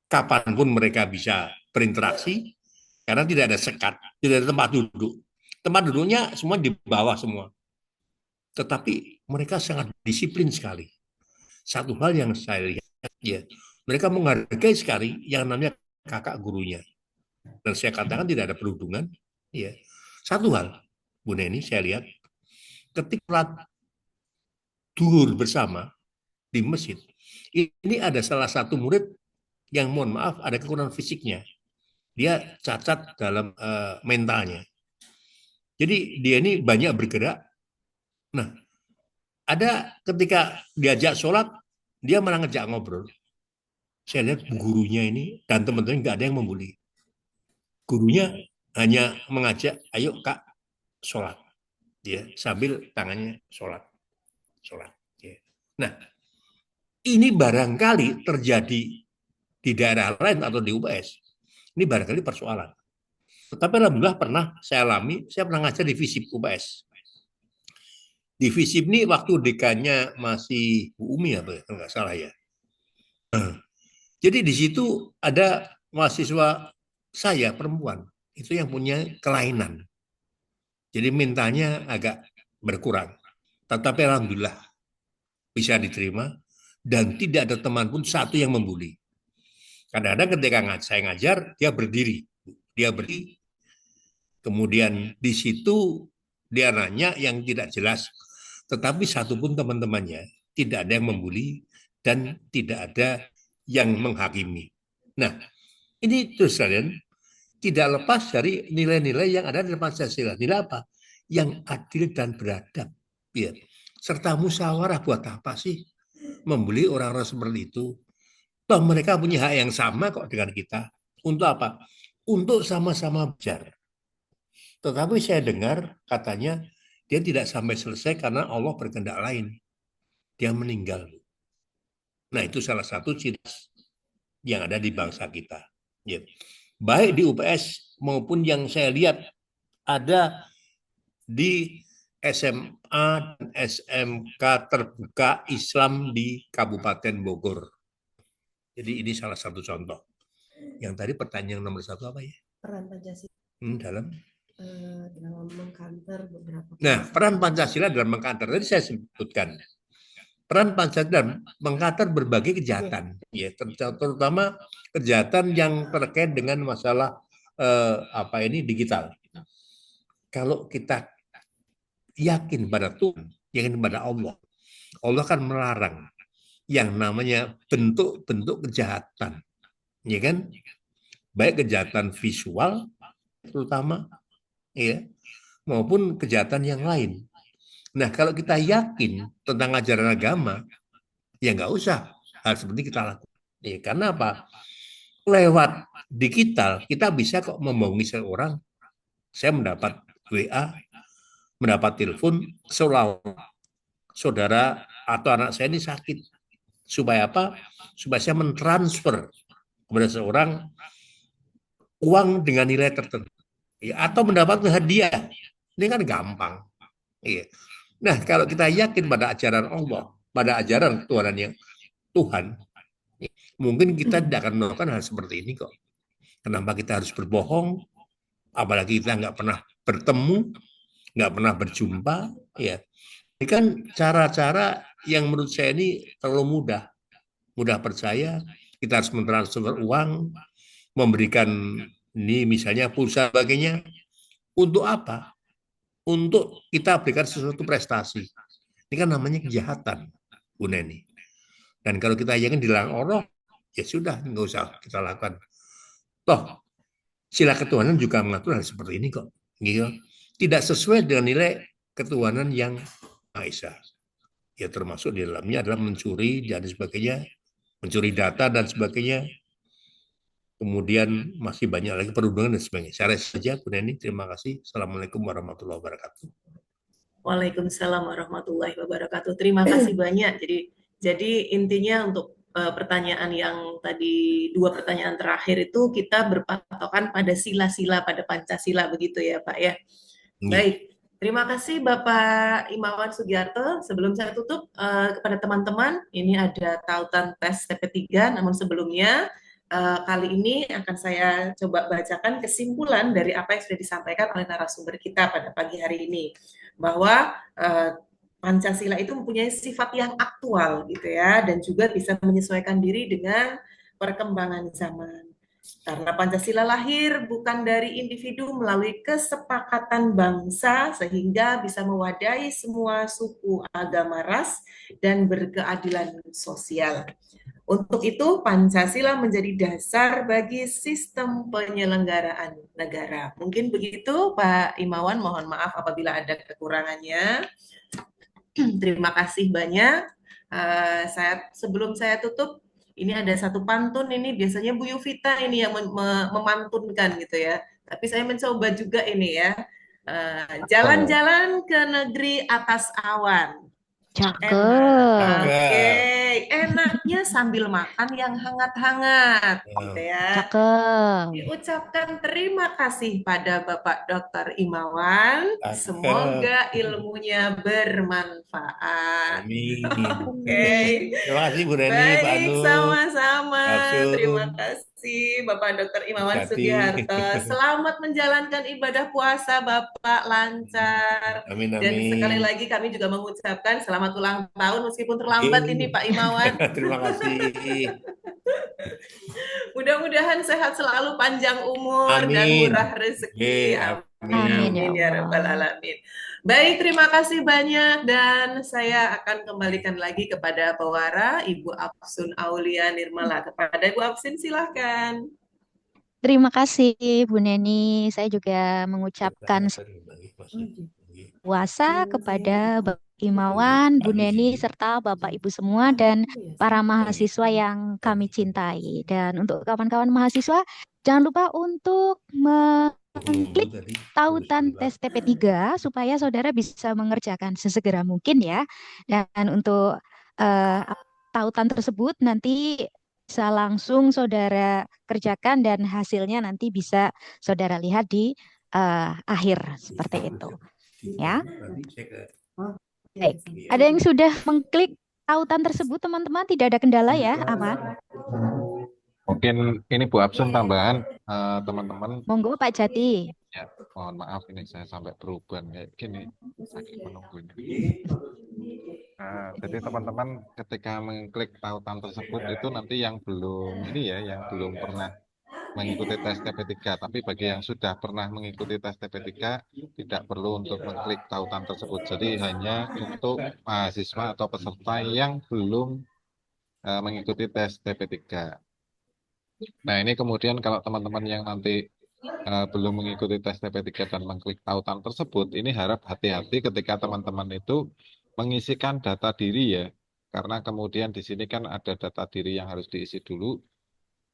kapanpun mereka bisa berinteraksi, karena tidak ada sekat, tidak ada tempat duduk. Tempat duduknya semua di bawah semua. Tetapi mereka sangat disiplin sekali. Satu hal yang saya lihat, ya, mereka menghargai sekali yang namanya kakak gurunya. Dan saya katakan tidak ada perundungan. Ya. Satu hal, Bu Neni, saya lihat, ketika duhur bersama di masjid, ini ada salah satu murid yang mohon maaf ada kekurangan fisiknya. Dia cacat dalam mentalnya. Jadi dia ini banyak bergerak. Nah, ada ketika diajak sholat, dia malah ngejak ngobrol. Saya lihat gurunya ini dan teman-teman nggak ada yang membuli. Gurunya hanya mengajak, ayo Kak, sholat. Ya, sambil tangannya sholat. Ya. Nah, ini barangkali terjadi di daerah lain atau di UPS. Ini barangkali persoalan. Tetapi alhamdulillah pernah saya alami, saya pernah ngajar di FISIP UPS. Di FISIP ini waktu dekannya masih Bu Umi apa kalau nggak salah ya. Jadi di situ ada mahasiswa saya perempuan, itu yang punya kelainan. Jadi mintanya agak berkurang. Tetapi alhamdulillah bisa diterima dan tidak ada teman pun satu yang membuli. Kadang-kadang ketika saya ngajar, dia berdiri. Kemudian di situ dia nanya yang tidak jelas. Tetapi satu pun teman-temannya tidak ada yang membuli dan tidak ada yang menghakimi. Nah, ini terus kalian tidak lepas dari nilai-nilai yang ada di Pancasila. Nilai apa? Yang adil dan beradab. Ya. Serta musyawarah buat apa sih? Membuli orang-orang seperti itu. Toh mereka punya hak yang sama kok dengan kita. Untuk apa? Untuk sama-sama belajar. Tetapi saya dengar katanya dia tidak sampai selesai karena Allah berkehendak lain. Dia meninggal. Nah itu salah satu ciri yang ada di bangsa kita. Ya. Baik di UPS maupun yang saya lihat ada di SMA dan SMK terbuka Islam di Kabupaten Bogor. Jadi ini salah satu contoh. Yang tadi pertanyaan nomor satu apa ya?
Peran Pancasila
Dalam
mengkanter beberapa.
Nah, peran Pancasila dalam mengkanter tadi saya sebutkan. Peran Pancasila dalam mengkanter berbagai kejahatan, ya, terutama kejahatan yang terkait dengan masalah digital. Kalau kita yakin pada Tuhan, yakin pada Allah, Allah kan melarang yang namanya bentuk-bentuk kejahatan, ya kan? Baik kejahatan visual, terutama, ya, maupun kejahatan yang lain. Nah, kalau kita yakin tentang ajaran agama, ya nggak usah hal seperti kita lakukan. Ya, karena apa? Lewat digital, kita bisa kok membohongi seorang. Saya mendapat WA, mendapat telepon, seolah saudara atau anak saya ini sakit. Supaya apa? Supaya saya mentransfer kepada seorang uang dengan nilai tertentu. Ya, atau mendapatkan hadiah. Ini kan gampang. Iya. Nah, kalau kita yakin pada ajaran Allah, pada ajaran Tuhan yang Tuhan, mungkin kita tidak akan melakukan hal seperti ini kok. Kenapa kita harus berbohong? Apalagi kita nggak pernah bertemu, nggak pernah berjumpa, ya. Ini kan cara-cara yang menurut saya ini terlalu mudah percaya. Kita harus mentransfer uang, memberikan ini misalnya pulsa sebagainya. Untuk apa? Untuk kita berikan sesuatu prestasi. Ini kan namanya kejahatan, Bu Neni. Dan kalau kita yakin dilarang Allah, ya sudah, nggak usah kita lakukan. Toh, sila ketuhanan juga mengatur hal seperti ini kok. Gitu. Tidak sesuai dengan nilai ketuhanan yang Maha Esa. Ya termasuk di dalamnya adalah mencuri dan sebagainya, mencuri data dan sebagainya. Kemudian masih banyak lagi perundungan dan sebagainya. Saya saja, Bu Neni. Terima kasih. Assalamualaikum warahmatullahi wabarakatuh.
Waalaikumsalam warahmatullahi wabarakatuh. Terima kasih banyak. Jadi intinya untuk pertanyaan yang tadi, dua pertanyaan terakhir itu kita berpatokan pada sila-sila, pada Pancasila begitu ya Pak ya. Baik, terima kasih Bapak Imawan Sugiarto. Sebelum saya tutup kepada teman-teman, ini ada tautan tes TP3, namun sebelumnya kali ini akan saya coba bacakan kesimpulan dari apa yang sudah disampaikan oleh narasumber kita pada pagi hari ini, bahwa Pancasila itu mempunyai sifat yang aktual gitu ya, dan juga bisa menyesuaikan diri dengan perkembangan zaman. Karena Pancasila lahir bukan dari individu melalui kesepakatan bangsa sehingga bisa mewadahi semua suku, agama, ras, dan berkeadilan sosial. Untuk itu, Pancasila menjadi dasar bagi sistem penyelenggaraan negara. Mungkin begitu, Pak Imawan. Mohon maaf apabila ada kekurangannya. Terima kasih banyak. Sebelum saya tutup, ini ada satu pantun, ini biasanya Bu Yuvita ini yang memantunkan gitu ya. Tapi saya mencoba juga ini ya. Jalan-jalan ke negeri atas awan.
Cakep.
Oke, enaknya sambil makan yang hangat-hangat, gitu ya.
Cakep.
Diucapkan terima kasih pada Bapak Dr. Imawan. Semoga ilmunya bermanfaat.
Amin.
Oke.
Terima kasih Bu Neni, Pak
Baik,
Anu.
sama-sama.
Absun.
Terima kasih Bapak Dr. Imawan
Hati.
Sugiharto. Selamat menjalankan ibadah puasa Bapak lancar.
Amin,
Dan sekali
amin.
lagi kami juga mengucapkan selamat ulang tahun meskipun terlambat ini Pak Imawan.
Terima kasih.
Mudah-mudahan sehat selalu, panjang umur, dan
Amin.
murah rezeki.
Amin ya
Amin ya
Allah.
Rabbal Alamin. Baik, terima kasih banyak dan saya akan kembalikan lagi kepada pewara Ibu Afsun Aulia Nirmala. Kepada Ibu Afsun silahkan.
Terima kasih Bu Neni. Saya juga mengucapkan puasa kepada Bapak Imawan, Bu Neni, serta Bapak Ibu semua dan para mahasiswa yang kami cintai. Dan untuk kawan-kawan mahasiswa, jangan lupa untuk mengklik tautan tes TP3 supaya saudara bisa mengerjakan sesegera mungkin ya. Dan untuk tautan tersebut nanti bisa langsung saudara kerjakan dan hasilnya nanti bisa saudara lihat di akhir seperti itu. Ya. Baik. Ada yang sudah mengklik tautan tersebut, teman-teman? Tidak ada kendala ya, Ahmad?
Mungkin ini Bu Absun tambahan teman-teman.
Monggo Pak Jati.
Ya, mohon maaf ini saya sampai perubahan kayak gini, saking menunggunya. Jadi teman-teman ketika mengklik tautan tersebut itu nanti yang belum yang belum pernah mengikuti tes TP3, tapi bagi yang sudah pernah mengikuti tes TP3 tidak perlu untuk mengklik tautan tersebut. Jadi hanya untuk mahasiswa atau peserta yang belum mengikuti tes TP3. Nah, ini kemudian kalau teman-teman yang nanti belum mengikuti tes TP3 dan mengklik tautan tersebut, ini harap hati-hati ketika teman-teman itu mengisikan data diri ya. Karena kemudian di sini kan ada data diri yang harus diisi dulu.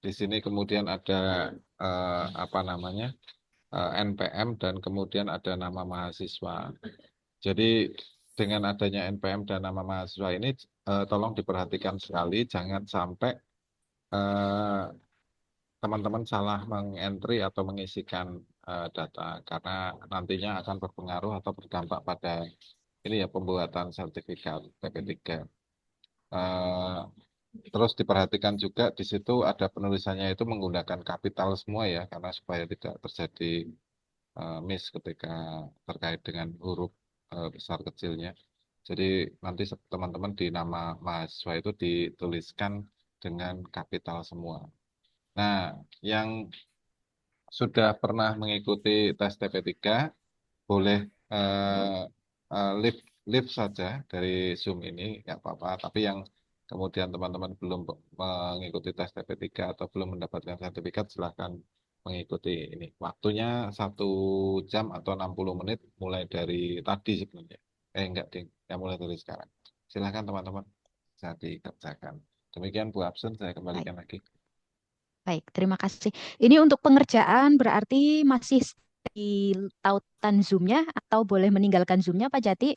Di sini kemudian ada apa namanya NPM dan kemudian ada nama mahasiswa. Jadi dengan adanya NPM dan nama mahasiswa ini tolong diperhatikan sekali, jangan sampai eh, teman-teman salah mengentry atau mengisikan data karena nantinya akan berpengaruh atau berdampak pada ini ya pembuatan sertifikat TP3. Eh, Terus diperhatikan juga di situ ada penulisannya itu menggunakan kapital semua ya karena supaya tidak terjadi miss ketika terkait dengan huruf besar kecilnya. Jadi nanti teman-teman di nama mahasiswa itu dituliskan dengan kapital semua. Nah, yang sudah pernah mengikuti tes TP3 boleh eh, live live saja dari Zoom ini nggak apa-apa. Tapi yang kemudian teman-teman belum mengikuti tes TP3 atau belum mendapatkan sertifikat silahkan mengikuti ini. Waktunya 1 jam atau 60 menit mulai dari tadi sebenarnya. Enggak ding, ya mulai dari sekarang. Silahkan teman-teman bisa dikerjakan. Demikian Bu Absen, saya
Baik,
kembalikan lagi.
baik, terima kasih. Ini untuk pengerjaan berarti masih di tautan Zoom-nya atau boleh meninggalkan Zoom-nya Pak Jati?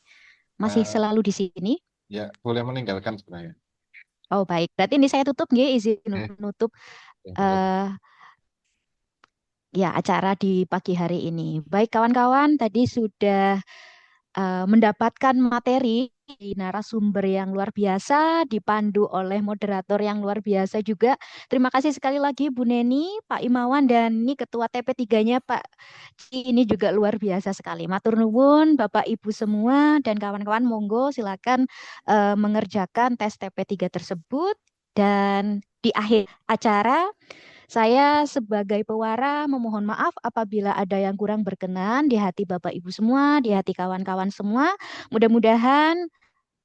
Masih
Eh,
selalu di sini?
ya boleh meninggalkan sebenarnya.
Oh, baik. Berarti ini saya tutup nggih, izin
Eh,
menutup
boleh.
eh ya acara di pagi hari ini. Baik kawan-kawan, tadi sudah mendapatkan materi di narasumber yang luar biasa, dipandu oleh moderator yang luar biasa juga. Terima kasih sekali lagi Bu Neni, Pak Imawan, dan ini Ketua TP3-nya Pak Ci, ini juga luar biasa sekali. Matur nuwun Bapak Ibu semua dan kawan-kawan, monggo silakan mengerjakan tes TP3 tersebut. Dan di akhir acara saya sebagai pewara memohon maaf apabila ada yang kurang berkenan di hati Bapak Ibu semua, di hati kawan-kawan semua. Mudah-mudahan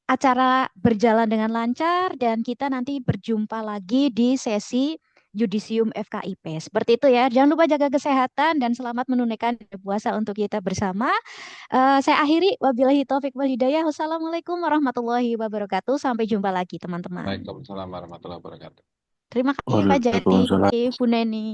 acara berjalan dengan lancar dan kita nanti berjumpa lagi di sesi Yudisium FKIP. Seperti itu ya. Jangan lupa jaga kesehatan dan selamat menunaikan puasa untuk kita bersama. Saya akhiri. Wabillahi taufik wal hidayah. Wassalamualaikum warahmatullahi wabarakatuh. Sampai jumpa lagi teman-teman.
Waalaikumsalam warahmatullahi wabarakatuh.
Terima kasih Pak Jati,
Waalaikumsalam.
Bu Neni.